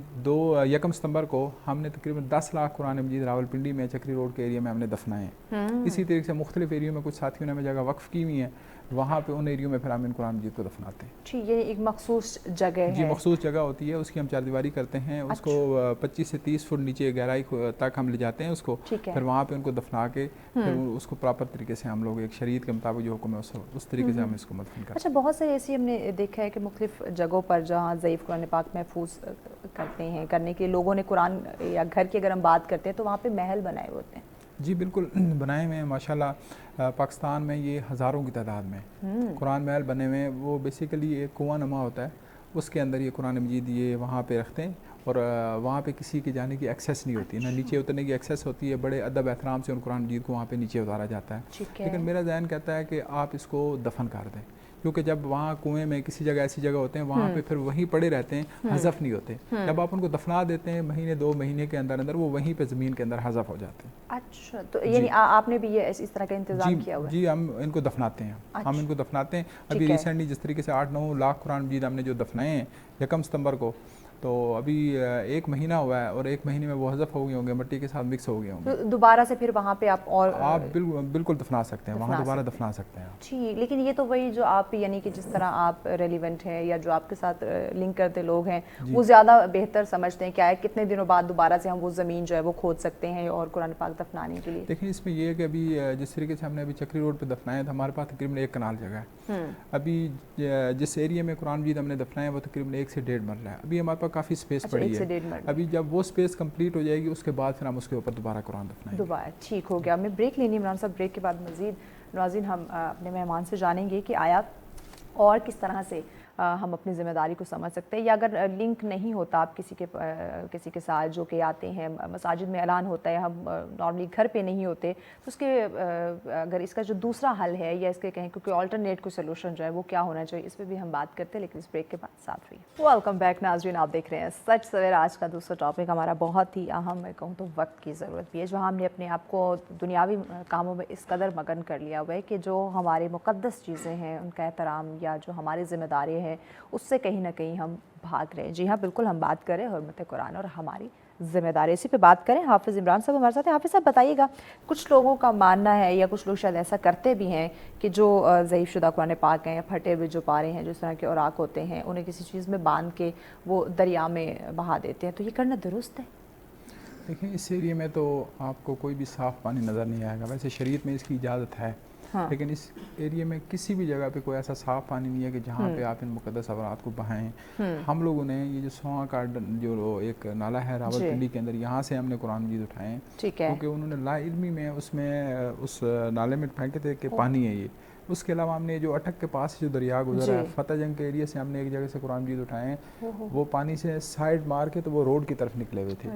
1 ستمبر کو ہم نے تقریباً 10 لاکھ قرآن مجید راولپنڈی میں چکری روڈ کے ایریا میں ہم نے دفنائے ہیں. اسی طریقے سے مختلف ایریوں میں کچھ ساتھیوں نے ہمیں جگہ وقف کی ہوئی ہیں, وہاں پہ ان ایریوں میں پھر ہم ان قرآن مجید کو دفناتے ہیں. ٹھیک, یہ ایک مخصوص جگہ ہے. جی مخصوص جگہ ہوتی ہے, اس کی ہم چاردیواری کرتے ہیں. اس کو 25 سے 30 فٹ نیچے گہرائی تک ہم لے جاتے ہیں اس کو, پھر وہاں پہ ان کو دفنا کے پھر اس کو پراپر طریقے سے ہم لوگ ایک شریعت کے مطابق جو حکم ہے اس طریقے سے ہم اس کو مدفن کرتے ہیں. اچھا, بہت سے ایسی ہم نے دیکھا ہے کہ مختلف جگہوں پر جہاں ضعیف قرآن پاک محفوظ کرتے ہیں کرنے کے لوگوں نے قرآن یا گھر کی اگر ہم بات کرتے ہیں تو وہاں پہ محل بنائے ہوتے ہیں. جی بالکل بنائے ہوئے ہیں ماشاءاللہ. پاکستان میں یہ ہزاروں کی تعداد میں قرآن محل بنے ہوئے ہیں. وہ بیسیکلی ایک کنواں نما ہوتا ہے, اس کے اندر یہ قرآن مجید یہ وہاں پہ رکھتے ہیں, اور وہاں پہ کسی کے جانے کی ایکسیس نہیں ہوتی, نہ نیچے اترنے کی ایکسیس ہوتی ہے. بڑے ادب احترام سے ان قرآن مجید کو وہاں پہ نیچے اتارا جاتا ہے. لیکن میرا ذہن کہتا ہے کہ آپ اس کو دفن کر دیں, کیونکہ جب وہاں کنویں میں کسی جگہ ایسی جگہ ہوتے ہیں وہاں پہ پھر وہیں پڑے رہتے ہیں, حذف نہیں ہوتے. جب آپ ان کو دفنا دیتے ہیں مہینے 2 مہینے کے اندر اندر وہ وہیں پہ زمین کے اندر حذف ہو جاتے ہیں. اچھا, تو یعنی آپ نے بھی یہ اس طرح کا انتظام کیا ہوا ہے؟ جی ہم ان کو دفناتے ہیں. ہم ان کو دفناتے ہیں. ابھی ریسنٹلی جس طریقے سے 8-9 لاکھ قرآن مجید ہم نے جو دفنائے ہیں 1 ستمبر کو, تو ابھی 1 مہینہ ہوا ہے اور 1 مہینے میں وہ حذف ہو گئے ہوں گے, مٹی کے ساتھ مکس ہو گئے ہوں گے. دوبارہ سے پھر وہاں پہ آپ بالکل دفنا سکتے ہیں, وہاں دوبارہ دفنا سکتے ہیں. ٹھیک, لیکن یہ تو وہی جو آپ یعنی کہ جس طرح آپ ریلیونٹ ہیں یا جو آپ کے ساتھ لنک کرتے لوگ ہیں وہ زیادہ بہتر سمجھتے ہیں کیا ہے کتنے دنوں بعد دوبارہ سے ہم وہ زمین جو ہے وہ کھود سکتے ہیں اور قرآن پاک دفنانے کے لیے. دیکھیں اس میں یہ ہے کہ ابھی جس طریقے سے ہم نے ابھی چکری روڈ پہ دفنایا تھا, ہمارے پاس تقریباً 1 کنال جگہ ہے. ابھی جس ایریا میں قرآن مجید ہم نے دفنایا وہ تقریباً 1 سے 1.5 مرلہ ہے. ابھی ہمارے پاس کافی اسپیس پڑی ہے. ابھی جب وہ اسپیس کمپلیٹ ہو جائے گی اس کے بعد پھر ہم اس کے اوپر دوبارہ قرآن دفنائیں گے. دوبارہ ٹھیک ہو گیا. ہمیں بریک لینی عمران صاحب, بریک کے بعد مزید ناظرین ہم اپنے مہمان سے جانیں گے کہ آیا اور کس طرح سے ہم اپنی ذمہ داری کو سمجھ سکتے ہیں, یا اگر لنک نہیں ہوتا آپ کسی کے ساتھ جو کہ آتے ہیں مساجد میں اعلان ہوتا ہے, ہم نارملی گھر پہ نہیں ہوتے, تو اس کے اگر اس کا جو دوسرا حل ہے یا اس کے کہیں کیونکہ آلٹرنیٹ کوئی سلوشن جو ہے وہ کیا ہونا چاہیے, اس پہ بھی ہم بات کرتے ہیں, لیکن اس بریک کے بعد ساتھ رہیے. ویلکم بیک ناظرین, آپ دیکھ رہے ہیں سچ سویرا. آج کا دوسرا ٹاپک ہمارا بہت ہی اہم, میں کہوں تو وقت کی ضرورت بھی ہے, جہاں ہم نے اپنے آپ کو دنیاوی کاموں میں اس قدر مگن کر لیا ہوا ہے کہ جو ہمارے مقدس چیزیں ہیں ان کا احترام یا جو ہماری ذمہ داری ہے اس سے کہیں نہ کہیں ہم بھاگ رہے ہیں. جی ہاں بالکل, ہم بات کریں حرمت قرآن اور ہماری ذمہ داری, اسی پہ بات کریں. حافظ عمران صاحب ہمارے ساتھ ہیں. حافظ صاحب بتائیے گا, کچھ لوگوں کا ماننا ہے یا کچھ لوگ شاید ایسا کرتے بھی ہیں کہ جو ضعیف شدہ قرآن پاک ہیں یا پھٹے ہوئے جو پارے ہیں, جو اس طرح کے اوراق ہوتے ہیں, انہیں کسی چیز میں باندھ کے وہ دریا میں بہا دیتے ہیں, تو یہ کرنا درست ہے؟ دیکھیں اس ایریے میں تو آپ کو کوئی بھی صاف پانی نظر نہیں آئے گا. ویسے شریعت میں اس کی اجازت ہے, لیکن اس ایریا میں کسی بھی جگہ پہ کوئی ایسا صاف پانی نہیں ہے کہ جہاں پہ آپ ان مقدس اورات کو بہائیں. ہم لوگوں نے یہ جو سواں کا جو ایک نالہ ہے راولپنڈی کے اندر, یہاں سے ہم نے قرآن مجید اٹھائے ہیں, کیونکہ انہوں نے لا علمی میں اس نالے میں پھینکے تھے کہ پانی ہے یہ. اس کے علاوہ ہم نے جو اٹک کے پاس جو دریا گزرا ہے فتح جنگ کے ایریا سے ہم نے ایک جگہ سے قرآن مجید اٹھائے ہیں, وہ پانی سے سائڈ مار کے تو وہ روڈ کی طرف نکلے ہوئے تھے.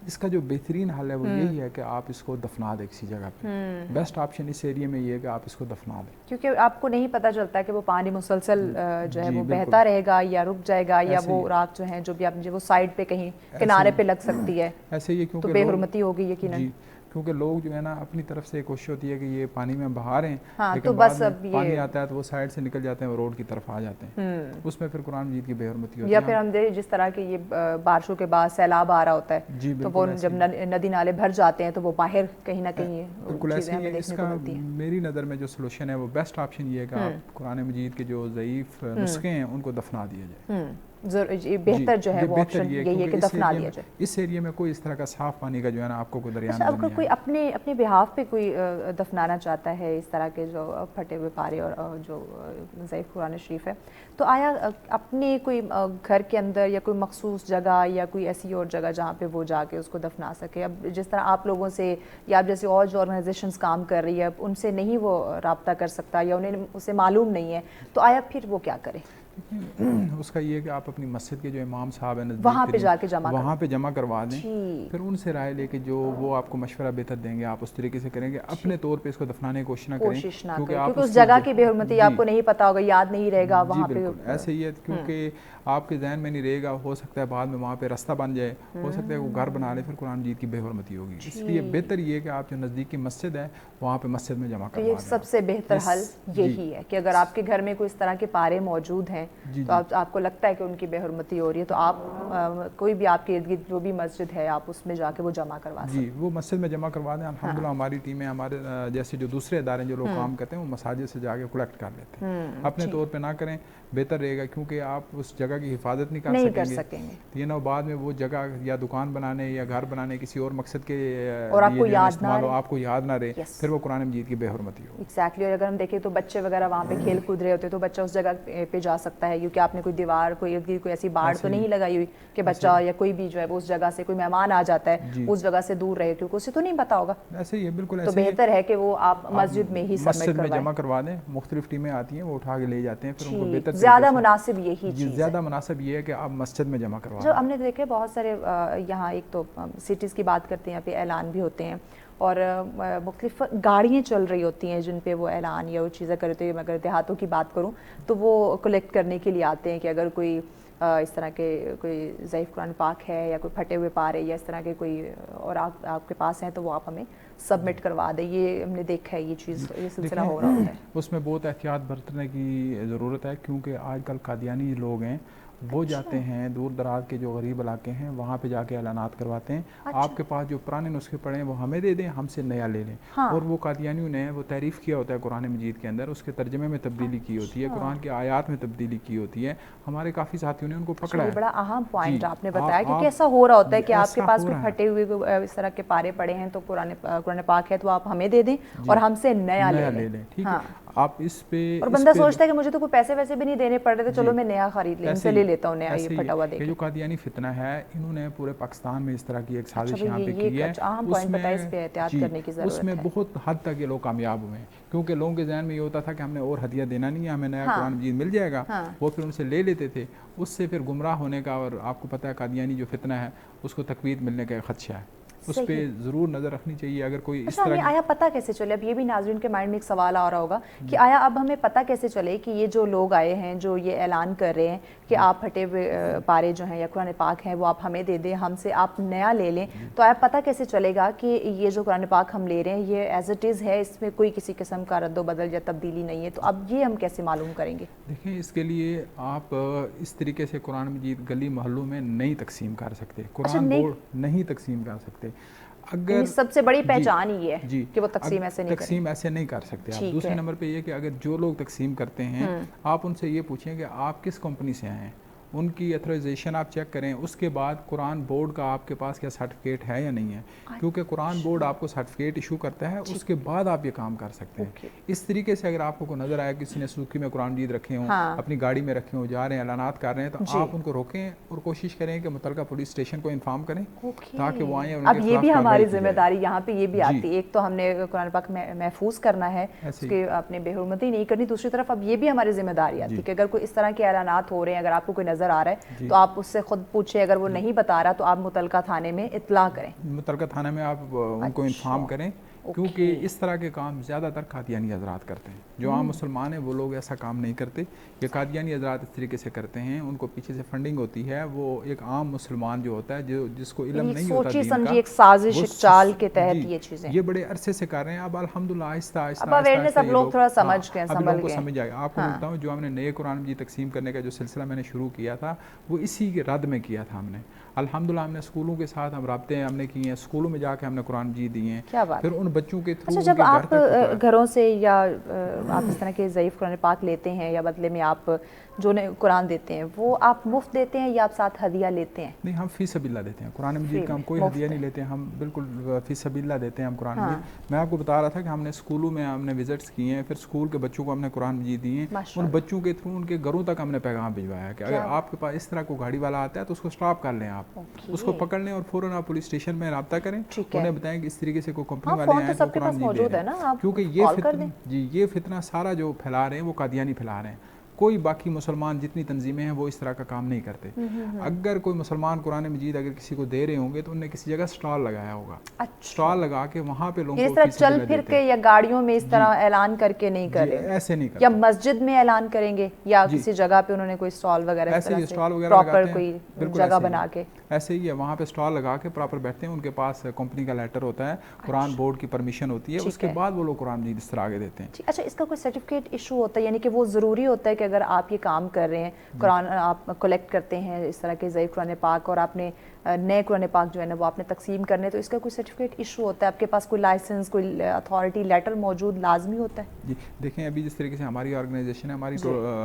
اس کا جو بہترین حل ہے وہ یہی ہے کہ آپ اس کو دفنا دیں کسی جگہ پہ. بیسٹ آپشن اس ایریا میں یہ ہے کہ آپ اس کو دفنا دیں, کیونکہ آپ کو نہیں پتہ چلتا کہ وہ پانی مسلسل جو ہے وہ بہتا رہے گا یا رک جائے گا, یا وہ راک جو ہیں جو بھی آپ وہ سائڈ پہ کہیں کنارے پہ لگ سکتی ہے, ایسے ہی تو بے حرمتی ہوگی یقیناً. کیونکہ لوگ جو ہے نا اپنی طرف سے کوشش ہوتی ہے کہ یہ پانی میں بہا رہے ہیں, لیکن بعد میں پانی آتا ہے تو وہ سائڈ سے نکل جاتے ہیں, وہ روڈ کی طرف آ جاتے ہیں, اس میں پھر قرآن مجید کی بے حرمتی ہوتی ہے. یا پھر ہم جس طرح کے یہ بارشوں کے بعد سیلاب آ رہا ہوتا ہے تو وہ جب ندی نالے بھر جاتے ہیں تو وہ باہر کہیں نہ کہیں بالکل ایسے ہی. اس کا میری نظر میں جو سلوشن ہے وہ بیسٹ آپشن یہ ہے کہ آپ قرآن مجید کے جو ضعیف نسخے ہیں ان کو دفنا دیا جائے. بہتر جو ہے وہ آپشن یہی ہے کہ دفنا دیا جائے. اس ایریے میں کوئی اس طرح کا صاف پانی کا جو ہے نا آپ کو کوئی دریا اچھا, اگر کوئی اپنے بہاف پہ کوئی دفنانا چاہتا ہے اس طرح کے جو پھٹے ہوئے پارے اور جو ضعیف قرآن شریف ہے, تو آیا اپنے کوئی گھر کے اندر یا کوئی مخصوص جگہ یا کوئی ایسی اور جگہ جہاں پہ وہ جا کے اس کو دفنا سکے؟ اب جس طرح آپ لوگوں سے یا آپ جیسے اور جو آرگنائزیشنز کام کر رہی ہے ان سے نہیں وہ رابطہ کر سکتا یا انہیں اسے معلوم نہیں ہے, تو آیا پھر وہ کیا کرے؟ اس کا یہ ہے کہ آپ اپنی مسجد کے جو امام صاحب ہیں وہاں پہ جا کے وہاں پہ جمع کروا دیں, پھر ان سے رائے لے کے جو وہ آپ کو مشورہ بہتر دیں گے آپ اس طریقے سے کریں گے. اپنے طور پہ اس کو دفنانے کی کوشش نہ کریں کیونکہ اس جگہ کی بے حرمتی آپ کو نہیں پتا ہوگا, یاد نہیں رہے گا وہاں پہ. ایسے ہی ہے کیونکہ آپ کے ذہن میں نہیں رہے گا, ہو سکتا ہے بعد میں وہاں پہ راستہ بن جائے, ہو سکتا ہے وہ گھر بنا لے, پھر قرآن مجید کی بے حرمتی ہوگی. اس لیے بہتر یہ ہے کہ آپ جو نزدیکی مسجد ہے وہاں پہ مسجد میں جمع کروا دیں. یہ سب سے بہتر حل یہی ہے کہ اگر آپ کے گھر میں کوئی اس طرح کے پارے موجود ہیں تو آپ کو لگتا ہے کہ ان کی بے حرمتی ہو رہی ہے, تو آپ کوئی بھی آپ کے ارد گرد جو بھی مسجد ہے آپ اس میں جا کے وہ جمع کروا سکتے ہیں. وہ مسجد میں جمع کروا دیں. الحمدللہ ہماری ٹیمیں, ہمارے جیسے جو دوسرے ادارے جو لوگ کام کرتے ہیں وہ مساجد سے جا کے کلیکٹ کر لیتے ہیں. اپنے طور پہ نہ کریں, بہتر رہے گا, کیونکہ آپ اس جگہ کی حفاظت نہیں کر سکیں گے. یہ نہ بعد میں وہ جگہ یا دکان بنانے یا گھر بنانے کسی اور مقصد کے اور آپ کو یاد نہ رہے, پھر وہ قرآن مجید کی بے حرمتی ہو. ایگزیکٹلی. اور اگر ہم دیکھیں تو بچے وغیرہ وہاں پہ کھیل کود رہے ہوتے تو بچہ اس جگہ پہ جا سکتا ہے, کیونکہ آپ نے کوئی دیوار کوئی ارد گرد کوئی ایسی باڑ تو نہیں لگائی ہوئی کہ بچہ یا کوئی بھی جو ہے وہ اس جگہ سے کوئی مہمان آ جاتا ہے اس جگہ سے دور رہے, کیونکہ اسے تو نہیں پتا ہوگا. ایسے ہی ہے, بالکل ایسے. تو بہتر ہے کہ وہ آپ مسجد میں ہی مسجد میں جمع کروا دیں. مختلف ٹیمیں آتی ہیں وہ اٹھا کے لے جاتے ہیں, پھر ان کو بہتر زیادہ مناسب یہی چیز ہے. زیادہ مناسب یہ ہے کہ آپ مسجد میں جمع کروا دیں. جو ہم نے دیکھے بہت سارے یہاں, ایک تو سٹیز کی بات کرتے ہیں, یہاں پہ اعلان بھی ہوتے ہیں اور مختلف گاڑیاں چل رہی ہوتی ہیں جن پہ وہ اعلان یا وہ چیزیں کرتے ہیں. اگر دیہاتوں کی بات کروں تو وہ کلیکٹ کرنے کے لیے آتے ہیں کہ اگر کوئی اس طرح کے کوئی ضعیف قرآن پاک ہے یا کوئی پھٹے ہوئے پارے یا اس طرح کے کوئی اور آپ کے پاس ہیں تو وہ آپ ہمیں سبمٹ کروا دیں. یہ ہم نے دیکھا ہے, یہ چیز یہ سلسلہ ہو رہا ہوتا ہے. اس میں بہت احتیاط برتنے کی ضرورت ہے, کیونکہ آج کل قادیانی لوگ ہیں وہ جاتے ہیں دور دراز کے جو غریب علاقے ہیں وہاں پہ جا کے اعلانات کرواتے ہیں. آپ کے پاس جو پرانے نسخے پڑے ہیں وہ ہمیں دے دیں, ہم سے نیا لے لیں. اور وہ قادیانیوں نے وہ تعریف کیا ہوتا ہے قرآن مجید کے اندر, اس کے ترجمے میں تبدیلی کی ہوتی ہے, قرآن کے آیات میں تبدیلی کی ہوتی ہے. ہمارے کافی ساتھیوں نے ان کو پکڑا ہے. بڑا اہم پوائنٹ آپ نے بتایا, کیونکہ ایسا ہو رہا ہوتا ہے کہ آپ کے پاس کوئی پھٹے ہوئے اس طرح کے پارے پڑے ہیں تو قرآن پاک ہے تو آپ ہمیں دے دیں اور ہم سے نیا لے لیں. ٹھیک ہے, آپ اس پہ اور بندہ سوچتا ہے کہ مجھے تو کوئی پیسے ویسے بھی نہیں دینے پڑ رہے, تو چلو میں نیا خرید لیں, ان سے لے لیتا ہوں نیا. یہ پھٹا ہوا دیکھ, یہ جو قادیانی فتنہ ہے انہوں نے پورے پاکستان میں اس طرح کی ایک سازش یہاں پہ کی ہے. اس میں بہت حد تک یہ لوگ کامیاب ہوئے ہیں, کیونکہ لوگوں کے ذہن میں یہ ہوتا تھا کہ ہم نے اور ہدیہ دینا نہیں ہے, ہمیں نیا قرآن مجید مل جائے گا. وہ پھر ان سے لے لیتے تھے, اس سے پھر گمراہ ہونے کا, اور آپ کو پتہ ہے قادیانی جو فتنہ ہے اس کو تقویت ملنے کا خدشہ ہے. اس پہ ضرور نظر رکھنی چاہیے. اگر کوئی اس طرح آیا پتہ کیسے چلے, اب یہ بھی ناظرین کے مائنڈ میں ایک سوال آ رہا ہوگا کہ آیا اب ہمیں پتہ کیسے چلے کہ یہ جو لوگ آئے ہیں جو یہ اعلان کر رہے ہیں کہ آپ پھٹے ہوئے پارے جو ہیں یا قرآن پاک ہیں وہ آپ ہمیں دے دیں, ہم سے آپ نیا لے لیں, تو آیا پتہ کیسے چلے گا کہ یہ جو قرآن پاک ہم لے رہے ہیں یہ ایز اٹ از ہے, اس میں کوئی کسی قسم کا رد و بدل یا تبدیلی نہیں ہے؟ تو اب یہ ہم کیسے معلوم کریں گے؟ دیکھیں, اس کے لیے آپ اس طریقے سے قرآن مجید گلی محلوں میں نہیں تقسیم کر سکتے, قرآن بورڈ نہیں تقسیم کر سکتے. اگر سب سے بڑی پہچان ہی ہے کہ وہ تقسیم ایسے نہیں کر سکتے. آپ دوسرے نمبر پہ یہ کہ اگر جو لوگ تقسیم کرتے ہیں آپ ان سے یہ پوچھیں کہ آپ کس کمپنی سے آئے ہیں, ان کی ایتھرائزیشن آپ چیک کریں. اس کے بعد قرآن بورڈ کا آپ کے پاس کیا سرٹیفکیٹ ہے یا نہیں ہے, کیونکہ قرآن بورڈ آپ کو سرٹیفکیٹ ایشو کرتا ہے, اس کے بعد آپ یہ کام کر سکتے ہیں. اس طریقے سے اگر آپ کو نظر آیا کسی نے سوکی میں قرآن مجید رکھے ہوں, اپنی گاڑی میں رکھے ہوں, جا رہے ہیں اعلانات کر رہے ہیں, تو آپ ان کو روکیں اور کوشش کریں کہ متعلقہ پولیس اسٹیشن کو انفارم کریں تاکہ وہ آئیں. اب یہ بھی ہماری ذمہ داری یہاں پہ یہ بھی آتی ہے, ایک تو ہم نے قرآن پاک محفوظ کرنا ہے, اس کی اپنے بے حرمتی نہیں کرنی, دوسری طرف اب یہ بھی ہماری ذمہ داری آتی ہے کہ اگر کوئی اس طرح کے اعلانات ہو رہے ہیں, اگر آپ کو کوئی نظر آ رہا ہے تو آپ اس سے خود پوچھیں, اگر وہ نہیں بتا رہا تو آپ متعلقہ تھانے میں اطلاع کریں. متعلقہ تھانے میں آپ ان کو انفارم کریں, کیونکہ اس طرح کے کام زیادہ تر قادیانی حضرات کرتے ہیں. جو عام مسلمان ہیں وہ لوگ ایسا کام نہیں کرتے. یہ قادیانی حضرات اس طریقے سے کرتے ہیں, ان کو پیچھے سے فنڈنگ ہوتی ہے. وہ ایک عام مسلمان جو ہوتا ہے جس کو علم نہیں ہوتا دین کا, ایک سازش ایک چال کے تحت یہ چیزیں یہ بڑے عرصے سے کر رہے ہیں. اب الحمدللہ آہستہ آہستہ لوگ تھوڑا سمجھ گئے, سمجھ آئے. آپ کو بتاتا ہوں, جو ہم نے نئے قرآن مجید تقسیم کرنے کا جو سلسلہ میں نے شروع کیا تھا وہ اسی کے رد میں کیا تھا. ہم نے الحمدللہ ہم نے اسکولوں کے ساتھ ہم رابطے ہم نے کیے ہیں, اسکولوں میں جا کے ہم نے قرآن مجید دیے ہیں, پھر ان بچوں کے تھرو اچھا، جب آپ گھروں سے یا آپ اس طرح کے ضعیف قرآن پاک لیتے ہیں یا بدلے میں آپ جو قرآن دیتے ہیں وہ آپ مفت دیتے ہیں یا آپ ساتھ ہدیہ لیتے ہیں؟ نہیں، ہم فی سبیل اللہ دیتے ہیں قرآن مجید کا، ہم کوئی ہدیہ نہیں لیتے ہیں، ہم بالکل فی سبیل اللہ دیتے ہیں ہم قرآن مجید. میں آپ کو بتا رہا تھا کہ ہم نے اسکولوں میں ہم نے وزٹس کیے ہیں، پھر اسکول کے بچوں کو ہم نے قرآن مجید دیے ہیں، ان بچوں کے تھرو ان کے گھروں تک ہم نے پیغام بھجوایا کہ اگر آپ کے پاس اس طرح کو گاڑی والا آتا ہے تو اس کو اسٹاپ کر لیں، آپ اس کو پکڑ لیں اور فوراً آپ پولیس اسٹیشن میں رابطہ کریں، انہیں بتائیں کہ اس طریقے سے کوئی کمپنی والے آئے ہیں تو قرآن مجید دے رہے ہیں، کیونکہ یہ فتنہ سارا جو پھیلا رہے ہیں وہ قادیانی پھیلا رہے ہیں. کوئی باقی مسلمان جتنی تنظیمیں ہیں وہ اس طرح کا کام نہیں کرتے. اگر کوئی مسلمان قرآن مجید اگر کسی کو دے رہے ہوں گے تو انہوں نے کسی جگہ سٹال لگایا ہوگا، سٹال لگا کے وہاں پہ لوگوں کو اس طرح چل پھر کے یا گاڑیوں میں اس طرح اعلان کر کے نہیں کر رہے، ایسے نہیں کرتے، یا مسجد میں اعلان کریں گے یا کسی جگہ پہ انہوں نے کوئی سٹال وغیرہ ایسے ہی سٹال وغیرہ پراپر کوئی جگہ بنا کے ایسے ہی ہے، وہاں پہ سٹال لگا کے پراپر بیٹھتے ہیں، ان کے پاس کمپنی کا لیٹر ہوتا ہے، قرآن بورڈ کی پرمیشن ہوتی ہے، اس کے بعد وہ لوگ قرآن مجید اس طرح آگے دیتے ہیں. اچھا، اس کا کوئی سرٹیفکیٹ ایشو ہوتا ہے؟ یعنی کہ وہ ضروری ہوتا ہے کہ اگر آپ یہ کام کر رہے ہیں، قرآن آپ کلیکٹ کرتے ہیں اس طرح کے ضعیف قرآن پاک اور آپ نے نئے قرآن پاک جو ہے نا وہ آپ نے تقسیم کرنے، تو اس کا کوئی سرٹیفکیٹ ایشو ہوتا ہے؟ آپ کے پاس کوئی لائسنس، کوئی اتھارٹی لیٹر موجود لازمی ہوتا ہے؟ جی دیکھیں، ابھی جس طریقے سے ہماری آرگنائزیشن ہے، ہماری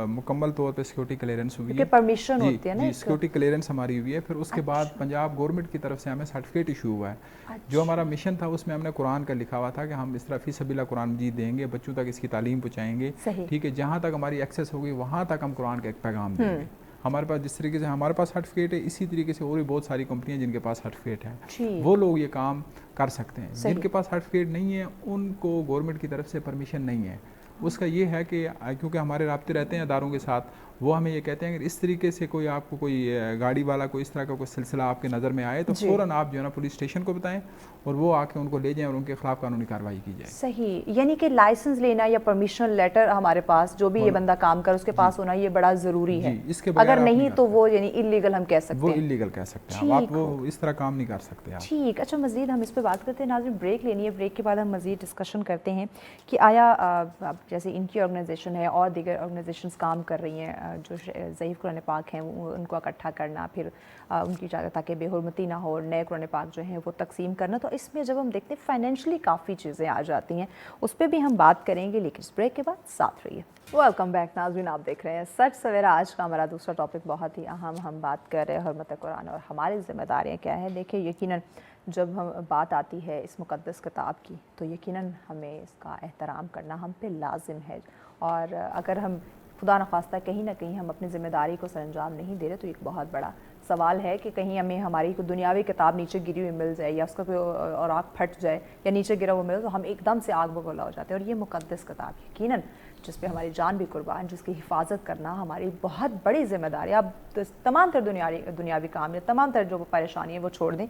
مکمل طور پہ سیکورٹی کلیئرنس ہوئی ہے، پرمیشن ہوتی ہے نا، جی سیکورٹی کلیئرنس ہماری ہوئی ہے. پھر اس کے بعد پنجاب گورنمنٹ کی طرف سے ہمیں سرٹیفکیٹ ایشو ہوا ہے. جو ہمارا مشن تھا اس میں ہم نے قرآن کا لکھا ہوا تھا کہ ہم اس طرح فی سبیل اللہ قرآن مجید دیں گے، بچوں تک اس کی تعلیم پہنچائیں گے، ٹھیک ہے، جہاں تک ہماری ایکسیس ہوگی وہاں تک ہم قرآن کا ایک پیغام دیں گے. ہمارے پاس جس طریقے سے ہمارے پاس سرٹیفکیٹ ہے، اسی طریقے سے اور بھی بہت ساری کمپنیاں جن کے پاس سرٹیفکیٹ ہے، وہ لوگ یہ کام کر سکتے ہیں. جن کے پاس سرٹیفکیٹ نہیں ہے ان کو گورنمنٹ کی طرف سے پرمیشن نہیں ہے. اس کا یہ ہے کہ کیونکہ ہمارے رابطے رہتے ہیں اداروں کے ساتھ، وہ ہمیں یہ کہتے ہیں کہ اس طریقے سے کوئی آپ کو کوئی گاڑی والا کوئی اس طرح کا کوئی سلسلہ آپ کے نظر میں آئے تو فوراً آپ جو ہے نا پولیس اسٹیشن کو بتائیں اور وہ آ کے ان کو لے جائیں اور ان کے خلاف قانونی کارروائی کی جائے. صحیح، یعنی کہ لائسنس لینا یا پرمیشن لیٹر ہمارے پاس جو بھی یہ بندہ کام کر اس کے پاس ہونا یہ بڑا ضروری ہے. اگر نہیں تو وہ یعنی انلیگل ہم کہہ سکتے ہیں، وہ انلیگل کہہ سکتے ہیں، آپ وہ اس طرح کام نہیں کر سکتے. ٹھیک. اچھا، مزید ہم اس پہ بات کرتے ہیں. ناظرین بریک لینی ہے، بریک کے بعد ہم مزید ڈسکشن کرتے ہیں کہ آیا جیسے ان کی آرگنائزیشن ہے اور دیگر آرگنائزیشنز کام کر رہی ہیں جو ضعیف قرآن پاک ہیں ان کو اکٹھا کرنا، پھر ان کی تاکہ بے حرمتی نہ ہو اور نئے قرآن پاک جو ہیں وہ تقسیم کرنا، تو اس میں جب ہم دیکھتے ہیں فائنینشلی کافی چیزیں آ جاتی ہیں، اس پہ بھی ہم بات کریں گے، لیکن اس بریک کے بعد ساتھ رہیے. ویلکم بیک ناظرین، آپ دیکھ رہے ہیں سچ سویرا. آج کا ہمارا دوسرا ٹاپک بہت ہی اہم، ہم بات کر رہے ہیں حرمت قرآن اور ہماری ذمہ داریاں کیا ہیں. دیکھیں، یقیناً جب ہم بات آتی ہے اس مقدس کتاب کی تو یقیناً ہمیں اس کا احترام کرنا ہم پہ لازم ہے، اور اگر ہم خدا نخواستہ کہیں نہ کہیں ہم اپنی ذمہ داری کو سر انجام نہیں دے رہے تو ایک بہت بڑا سوال ہے کہ کہیں ہمیں ہماری کوئی دنیاوی کتاب نیچے گری ہوئی مل جائے یا اس کا کوئی اور آگ پھٹ جائے یا نیچے گرا ہوا مل تو ہم ایک دم سے آگ بگولا ہو جاتے ہیں. اور یہ مقدس کتاب یقیناً جس پہ ہماری جان بھی قربان، جس کی حفاظت کرنا ہماری بہت بڑی ذمہ داری ہے. اب تمام تر دنیاوی کام یا تمام تر جو پریشانی ہے وہ چھوڑ دیں،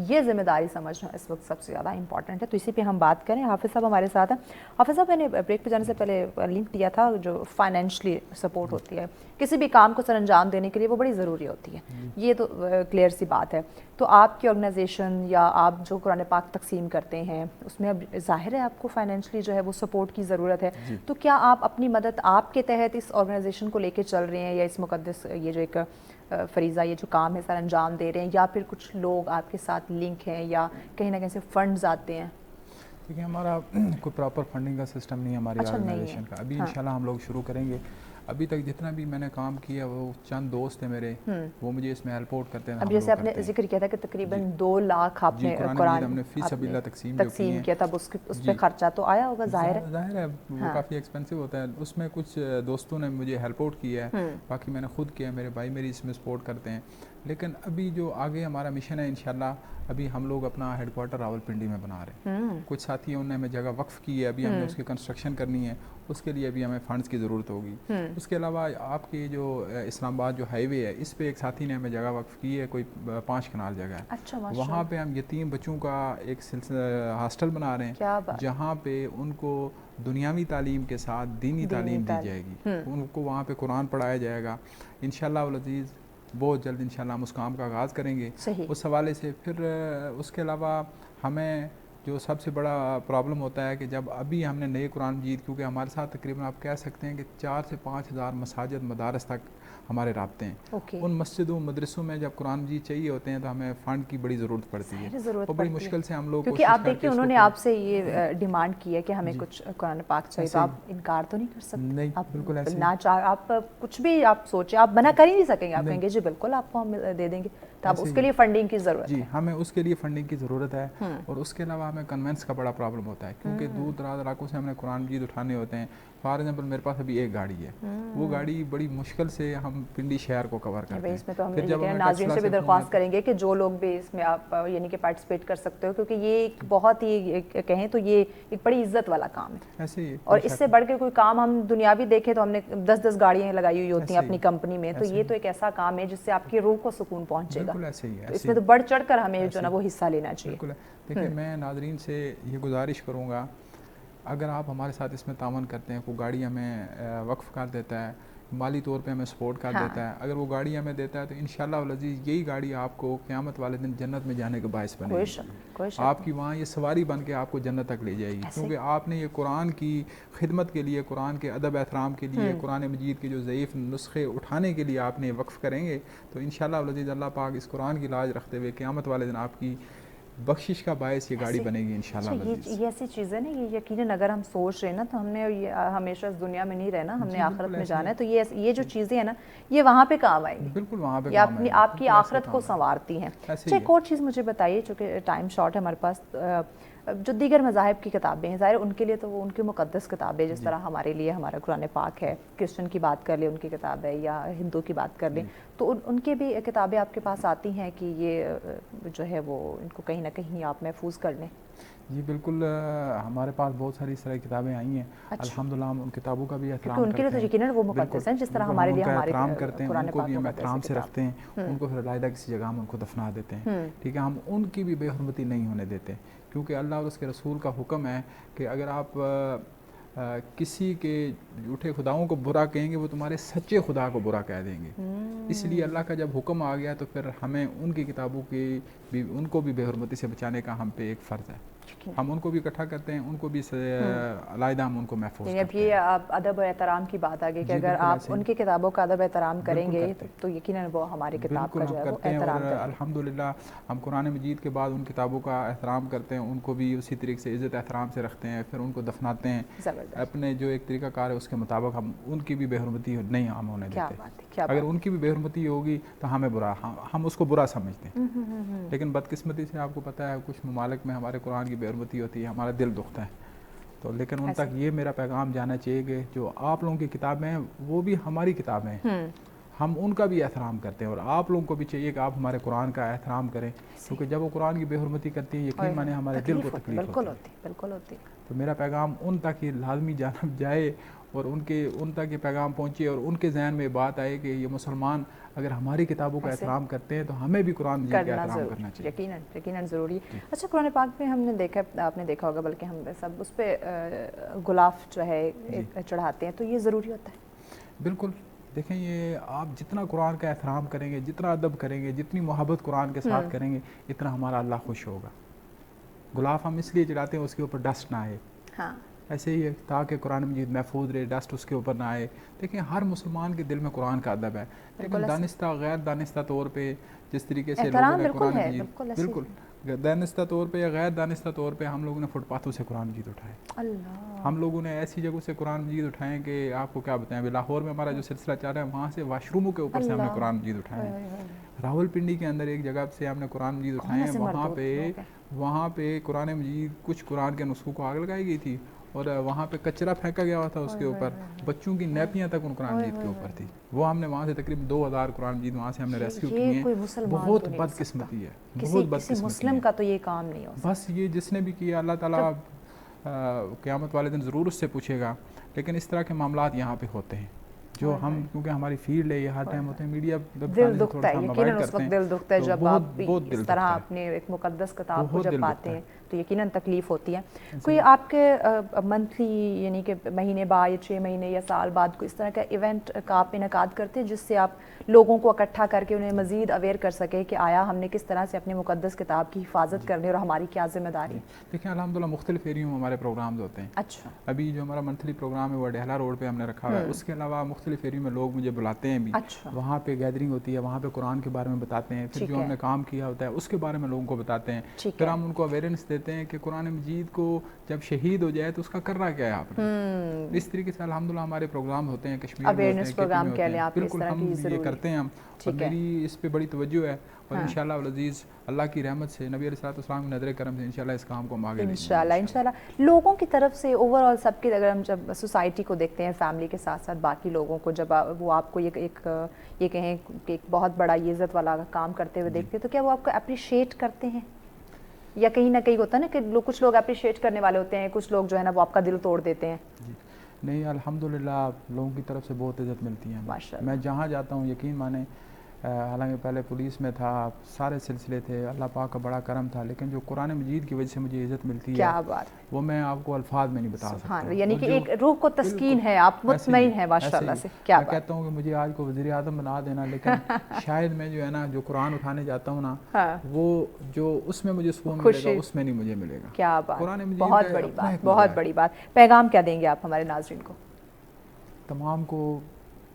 یہ ذمہ داری سمجھنا اس وقت سب سے زیادہ امپورٹنٹ ہے. تو اسی پہ ہم بات کریں. حافظ صاحب ہمارے ساتھ ہیں. حافظ صاحب، میں نے بریک پہ جانے سے پہلے لنک دیا تھا جو فائنینشلی سپورٹ ہوتی ہے کسی بھی کام کو سر انجام دینے کے لیے، وہ بڑی ضروری ہوتی ہے، یہ تو کلیئر سی بات ہے. تو آپ کی آرگنائزیشن یا آپ جو قرآن پاک تقسیم کرتے ہیں اس میں اب ظاہر ہے آپ کو فائنینشلی جو ہے وہ سپورٹ کی ضرورت ہے، تو کیا آپ اپنی مدد آپ کے تحت اس آرگنائزیشن کو لے کے چل رہے ہیں یا اس مقدس یہ جو ایک فریضہ یہ جو کام ہے سر انجام دے رہے ہیں، یا پھر کچھ لوگ آپ کے ساتھ لنک ہیں یا کہیں نہ کہیں سے فنڈز آتے ہیں؟ دیکھیں، ہمارا کوئی پراپر فنڈنگ کا سسٹم نہیں ہے ہماری آرگنائزیشن کا. ابھی انشاءاللہ ہم لوگ شروع کریں گے. ابھی تک جتنا بھی میں نے کام کیا وہ چند دوست ہیں میرے، وہ مجھے اس میں ہیلپ آؤٹ کرتے ہیں. اب جیسے آپ نے ذکر کیا تھا کہ تقریباً 2 لاکھ آپ نے قرآن ہم نے فی سبیل اللہ تقسیم کیا تھا، اس پہ خرچہ تو آیا ہوگا ظاہر ہے، وہ کافی ایکسپینسو ہوتا ہے. اس میں کچھ دوستوں نے مجھے ہیلپ آؤٹ کیا ہے، باقی میں نے خود کیا ہے، میرے بھائی میری اس میں سپورٹ کرتے ہیں. لیکن ابھی جو آگے ہمارا مشن ہے انشاءاللہ، ابھی ہم لوگ اپنا ہیڈ کوارٹر راولپنڈی میں بنا رہے ہیں. کچھ ساتھی انہوں نے ہمیں جگہ وقف کی ہے، ابھی ہم نے اس کی کنسٹرکشن کرنی ہے، اس کے لیے ابھی ہمیں فنڈز کی ضرورت ہوگی. اس کے علاوہ آپ کی جو اسلام آباد جو ہائی وے ہے اس پہ ایک ساتھی نے ہمیں جگہ وقف کی ہے، کوئی 5 کنال جگہ ہے. وہاں پہ ہم یتیم بچوں کا ایک ہاسٹل بنا رہے ہیں جہاں پہ ان کو دنیاوی تعلیم کے ساتھ دینی تعلیم دی جائے گی. ان کو وہاں پہ قرآن پڑھایا جائے گا انشاءاللہ العزیز. بہت جلد انشاءاللہ ہم اس کام کا آغاز کریں گے اس حوالے سے. پھر اس کے علاوہ ہمیں جو سب سے بڑا پرابلم ہوتا ہے کہ جب ابھی ہم نے نئے قرآن مجید، کیونکہ ہمارے ساتھ تقریباً آپ کہہ سکتے ہیں کہ 4 سے 5 ہزار مساجد مدارس تک ہمارے رابطے ہیں. ان مسجدوں مدرسوں میں جب قرآن مجید چاہیے ہوتے ہیں تو ہمیں فنڈ کی بڑی ضرورت پڑتی ہے اور بڑی مشکل سے ہم لوگ، کیونکہ آپ دیکھیں انہوں نے آپ سے یہ ڈیمانڈ کی ہے کہ ہمیں کچھ قرآن پاک چاہیے، تو آپ انکار تو نہیں کر سکتے. نہیں، بالکل ایسے نہ چاہ آپ کچھ بھی آپ سوچیں، آپ منع کر ہی نہیں سکیں گے. آپ کہیں گے جی بالکل آپ کو ہم دے دیں گے، تو اب اس کے لیے فنڈنگ کی ضرورت ہے. جی ہمیں اس کے لیے فنڈنگ کی ضرورت ہے. اور اس کے علاوہ ہمیں کنوینس کا بڑا پرابلم ہوتا ہے، کیونکہ دور دراز علاقوں سے ہم نے قرآن مجید اٹھانے ہوتے ہیں. فار ایگزامپل میرے پاس ابھی ایک گاڑی ہے، وہ گاڑی بڑی مشکل سے ہم پنڈی شہر کو کور کرتے ہیں. اس میں تو ہم ناظرین سے بھی درخواست کریں گے کہ جو لوگ بھی اس میں آپ یعنی کہ پارٹیسپیٹ کر سکتے ہو، کیونکہ یہ ایک بہت ہی کہیں تو یہ ایک بڑی عزت والا کام ہے. ایسے ہی، اور اس سے بڑھ کے کوئی کام ہم دنیاوی دیکھیں تو ہم نے 10 گاڑیاں لگائی ہوئی ہوتی ہیں اپنی کمپنی میں، تو یہ تو ایک ایسا کام ہے جس سے آپ کی روح کو سکون پہنچے گا. بالکل ایسے ہی ہے. اس میں تو بڑھ چڑھ کر ہمیں جو نا وہ حصہ لینا چاہیے. بالکل. دیکھیں میں ناظرین سے یہ گزارش کروں گا، اگر آپ ہمارے ساتھ اس میں تعاون کرتے ہیں، کوئی گاڑی ہمیں وقف کر دیتا ہے، مالی طور پہ ہمیں سپورٹ کر دیتا ہے، اگر وہ گاڑی ہمیں دیتا ہے تو انشاءاللہ العزیز یہی گاڑی آپ کو قیامت والے دن جنت میں جانے کا باعث بنے گی. آپ کی وہاں یہ سواری بن کے آپ کو جنت تک لے جائے گی، کیونکہ آپ نے یہ قرآن کی خدمت کے لیے، قرآن کے ادب احترام کے لیے، قرآن مجید کے جو ضعیف نسخے اٹھانے کے لیے آپ نے وقف کریں گے، تو انشاءاللہ العزیز اللہ پاک اس قرآن کی لاج رکھتے ہوئے قیامت والے دن آپ کی بخشش کا باعث یہ گاڑی بنے گی انشاءاللہ. یہ ایسی چیزیں نا، یہ یقیناً اگر ہم سوچ رہے ہیں نا تو ہم نے ہمیشہ اس دنیا میں نہیں رہنا، ہم نے آخرت میں جانا ہے. تو یہ جو چیزیں ہیں نا یہ وہاں پہ کام آئیں گی. بالکل وہاں پہ آپ کی آخرت کو سنوارتی ہیں. اچھا ایک اور چیز مجھے بتائیے، چونکہ ٹائم شارٹ ہے ہمارے پاس، جو دیگر مذاہب کی کتابیں ہیں ظاہر ان کے لیے تو وہ ان کی مقدس کتابیں، جس طرح ہمارے لیے ہمارا قرآن پاک ہے، کرسچن کی بات کر لیں ان کی کتاب ہے، یا ہندو کی بات کر لیں، تو ان کی بھی کتابیں آپ کے پاس آتی ہیں کہ یہ جو ہے وہ ان کو کہیں نہ کہیں آپ محفوظ کر لیں؟ جی بالکل، ہمارے پاس بہت ساری اس طرح کی کتابیں آئی ہیں. الحمدللہ ہم ان کتابوں کا بھی احترام کرتے ہیں، ان کے لیے تو یقیناً وہ مقدس ہیں جس طرح ہمارے لیے ہمارے احترام کرتے ہیں، ان کو بھی ہم احترام سے رکھتے ہیں. ان کو پھر علیحدہ کسی جگہ ہم ان کو دفنا دیتے ہیں. ٹھیک ہے، ہم ان کی بھی بے حرمتی نہیں ہونے دیتے، کیونکہ اللہ اور اس کے رسول کا حکم ہے کہ اگر آپ کسی کے جھوٹے خداؤں کو برا کہیں گے وہ تمہارے سچے خدا کو برا کہہ دیں گے. اس لیے اللہ کا جب حکم آ گیا تو پھر ہمیں ان کی کتابوں کی بھی، ان کو بھی بے حرمتی سے بچانے کا ہم پہ ایک فرض ہے. ہم ان کو بھی اکٹھا کرتے ہیں، ان کو بھی علیحدہ ہم ان کو محفوظ کرتے ہیں. اب یہ ادب و احترام کی بات آ گئی کہ اگر آپ ان کی کتابوں کا ادب احترام کریں گے تو یقیناً وہ ہماری کتاب کا جو ہے وہ احترام کریں گے. الحمدللہ ہم قرآن مجید کے بعد ان کتابوں کا احترام کرتے ہیں، ان کو بھی اسی طریقے سے عزت احترام سے رکھتے ہیں، پھر ان کو دفناتے ہیں اپنے جو ایک طریقہ کار ہے اس کے مطابق. ہم ان کی بھی بے حرمتی نہیں ہم ہونے دیتے. اگر ان کی بھی بے حرمتی ہوگی تو ہمیں برا، ہم اس کو برا سمجھتے ہیں. لیکن بدقسمتی سے آپ کو پتہ ہے کچھ ممالک میں ہمارے قرآن کی بے حرمتی ہوتی ہے، ہمارا دل دکھتا ہے. تو لیکن ان تک یہ میرا پیغام جانا چاہیے کہ جو آپ لوگوں کی کتابیں ہیں وہ بھی ہماری کتابیں ہیں، ہم ان کا بھی احترام کرتے ہیں. اور آپ لوگوں کو بھی چاہیے کہ آپ ہمارے قرآن کا احترام کریں، کیونکہ جب وہ قرآن کی بے حرمتی کرتی ہیں یقین مانے ہمارے دل کو تکلیف ہوتی ہے. بالکل ہوتی. تو میرا پیغام ان تک یہ لازمی جائے اور ان تک یہ پیغام پہنچے اور ان کے ذہن میں بات آئے کہ یہ مسلمان اگر ہماری کتابوں کا احترام کرتے ہیں تو ہمیں بھی قرآن مجید کا احترام کرنا چاہیے. یقیناً ضروری ہے. اچھا قرآن پاک میں ہم نے دیکھا، آپ نے دیکھا ہوگا بلکہ ہم سب اس پہ غلاف جو ہے چڑھاتے ہیں، تو یہ ضروری ہوتا ہے؟ بالکل. دیکھیں یہ آپ جتنا قرآن کا احترام کریں گے، جتنا ادب کریں گے، جتنی محبت قرآن کے ساتھ کریں گے، اتنا ہمارا اللہ خوش ہوگا. غلاف ہم اس لیے چڑھاتے ہیں اس کے اوپر ڈسٹ نہ آئے. ایسے ہی ہے تاکہ قرآن مجید محفوظ رہے، ڈسٹ اس کے اوپر نہ آئے. دیکھیں ہر مسلمان کے دل میں قرآن کا ادب ہے، لیکن دانستہ غیر دانستہ طور پہ جس طریقے سے لوگوں نے قرآن مجید، بالکل دانستہ طور پہ یا غیر دانستہ طور پہ ہم لوگوں نے فٹ پاتھوں سے قرآن مجید اٹھائے. ہم لوگوں نے ایسی جگہوں سے قرآن مجید اٹھائے کہ آپ کو کیا بتائیں. ابھی لاہور میں ہمارا جو سلسلہ چل رہا ہے وہاں سے واش روموں کے اوپر سے ہم نے قرآن مجید اٹھائے ہیں. راول پنڈی کے اندر ایک جگہ سے ہم نے قرآن مجید اٹھائے ہیں. وہاں پہ قرآن مجید کچھ قرآن کے نسخوں کو آگ لگائی گئی تھی اور وہاں پہ کچرا پھینکا گیا ہوا تھا اس کے اوپر. بچوں کی نیپیاں تک ان قرآن مجید کے اوپر تھی. وہ ہم نے وہاں سے تقریباً 2000 قرآن مجید وہاں سے ہم نے ریسکیو کیے ہیں. بہت بدقسمتی ہے، بہت بدقسمتی. مسلم کا تو یہ کام نہیں ہو. بس یہ جس نے بھی کیا اللہ تعالیٰ قیامت والے دن ضرور اس سے پوچھے گا. لیکن اس طرح کے معاملات یہاں پہ ہوتے ہیں جو ہم، کیونکہ ہماری فیلڈ ہے، یہ ہر ٹائم ہوتے ہیں. میڈیا دل دکھتا ہے، یقیناً اس وقت دل دکھتا ہے جب آپ اس طرح اپنے ایک مقدس کتاب کو جب پاتے ہیں تو یقیناً تکلیف ہوتی ہے. کوئی آپ کے منتھلی یعنی کہ مہینے بعد یا 6 مہینے یا سال بعد کوئی اس طرح کا ایونٹ کا آپ انعقاد کرتے ہیں جس سے آپ لوگوں کو اکٹھا کر کے انہیں مزید اویئر کر سکے کہ آیا ہم نے کس طرح سے اپنے مقدس کتاب کی حفاظت کرنی اور ہماری کیا ذمہ داری؟ دیکھیں الحمدللہ مختلف ایریوں میں ہمارے پروگرامز ہوتے ہیں. اچھا. ابھی جو ہمارا منتھلی پروگرام ہے وہ ڈیہلا روڈ پہ ہم نے رکھا ہوا ہے. اس کے علاوہ مختلف ایریوں میں لوگ مجھے بلاتے ہیں بھی. اچھا. وہاں پہ گیدرنگ ہوتی ہے, وہاں پہ قرآن کے بارے میں بتاتے ہیں, پھر جو ہم نے کام کیا ہوتا ہے اس کے بارے میں لوگوں کو بتاتے ہیں. پھر ہم ان کو اویئرنس دیتے ہیں کہ قرآن مجید کو جب شہید ہو جائے تو اس کا کرنا کیا ہے آپ نے. اس طریقے سے الحمدللہ ہمارے پروگرام ہوتے ہیں, کشمیر میں ہوتے ہیں, کیپی میں ہوتے ہیں. بالکل ہم یہ کرتے ہیں ہم, اور میری اس پہ بڑی توجہ ہے. اور انشاءاللہ العزیز اللہ کی رحمت سے, نبی علیہ السلام کی نظر کرم سے انشاءاللہ اس کام کو ہم آگے لیں گے. انشاءاللہ لوگوں کی طرف سے اوور آل سب کی, اگر ہم جب سوسائٹی کو دیکھتے ہیں, فیملی کے ساتھ ساتھ باقی لوگوں کو, جب وہ آپ کو یہ کہیں کہ ایک بہت بڑا عزت والا کام کرتے ہوئے دیکھتے ہیں تو کیا وہ آپ کو اپریشیٹ کرتے ہیں, یا کہیں نہ کہیں ہوتا ہے نا کہ کچھ لوگ اپریشیٹ کرنے والے ہوتے ہیں, کچھ لوگ جو ہے نا وہ آپ کا دل توڑ دیتے ہیں؟ نہیں الحمدللہ لوگوں کی طرف سے بہت عزت ملتی ہے. میں جہاں جاتا ہوں یقین مانیں, حالانکہ پہلے پولیس میں تھا, سارے سلسلے تھے, اللہ پاک کا بڑا کرم تھا, لیکن جو قرآن مجید کی وجہ سے مجھے عزت ملتی ہے, کیا بات, وہ میں آپ کو الفاظ میں نہیں بتا سکتا. یعنی کہ ایک روح کو تسکین ہے, آپ مطمئن ہیں ماشاءاللہ سے. کیا میں کہتا ہوں کہ مجھے آج کو وزیر اعظم بنا دینا, لیکن شاید میں جو ہے نا جو قرآن اٹھانے جاتا ہوں نا, وہ جو اس میں مجھے سکون ملے گا اس میں نہیں مجھے ملے گا. کیا بات, بہت بڑی بات, بہت بڑی بات. پیغام کیا دیں گے آپ ہمارے ناظرین کو؟ تمام کو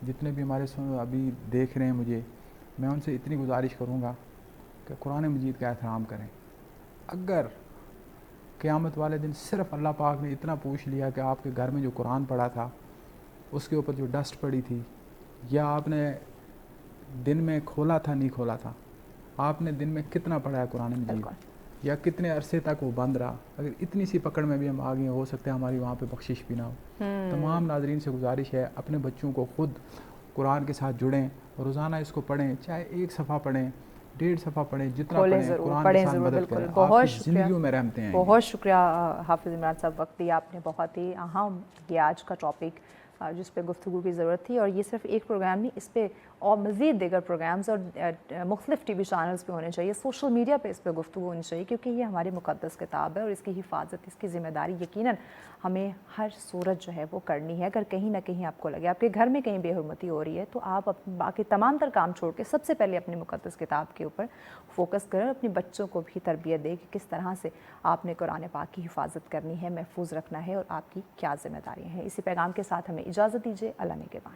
جتنے بھی ہمارے ابھی دیکھ رہے ہیں مجھے, میں ان سے اتنی گزارش کروں گا کہ قرآن مجید کا احترام کریں. اگر قیامت والے دن صرف اللہ پاک نے اتنا پوچھ لیا کہ آپ کے گھر میں جو قرآن پڑھا تھا اس کے اوپر جو ڈسٹ پڑی تھی, یا آپ نے دن میں کھولا تھا نہیں کھولا تھا, آپ نے دن میں کتنا پڑھا ہے قرآن مجید, یا کتنے عرصے تک وہ بند رہا, اگر اتنی سی پکڑ میں بھی ہم آگے ہو سکتے ہیں ہماری وہاں پہ بخشش بھی نہ ہو. تمام ناظرین سے گزارش ہے اپنے بچوں کو خود قرآن کے ساتھ جڑیں, روزانہ اس کو پڑھیں, چاہے 1 صفحہ پڑھیں, 1.5 صفحہ پڑھیں, جتنا پڑھیں قرآن کے ساتھ مدد کریں. آپ کی زندگیوں میں رحمتیں آئیں گی. بہت شکریہ حافظ عمران صاحب, وقت دیا آپ نے. بہت ہی اہم یہ آج کا ٹاپک جس پہ گفتگو کی ضرورت تھی, اور یہ صرف ایک پروگرام نہیں, اس پہ اور مزید دیگر پروگرامز اور مختلف ٹی وی چینلز پہ ہونے چاہیے, سوشل میڈیا پہ اس پہ گفتگو ہونی چاہیے, کیونکہ یہ ہماری مقدس کتاب ہے اور اس کی حفاظت, اس کی ذمہ داری یقیناً ہمیں ہر صورت جو ہے وہ کرنی ہے. اگر کہیں نہ کہیں آپ کو لگے آپ کے گھر میں کہیں بے حرمتی ہو رہی ہے تو آپ باقی تمام تر کام چھوڑ کے سب سے پہلے اپنی مقدس کتاب کے اوپر فوکس کریں, اور اپنے بچوں کو بھی تربیت دیں کہ کس طرح سے آپ نے قرآن پاک کی حفاظت کرنی ہے, محفوظ رکھنا ہے, اور آپ کی کیا ذمہ داریاں ہیں. اسی پیغام کے ساتھ ہمیں اجازت دیجیے. اللہ نگہبان.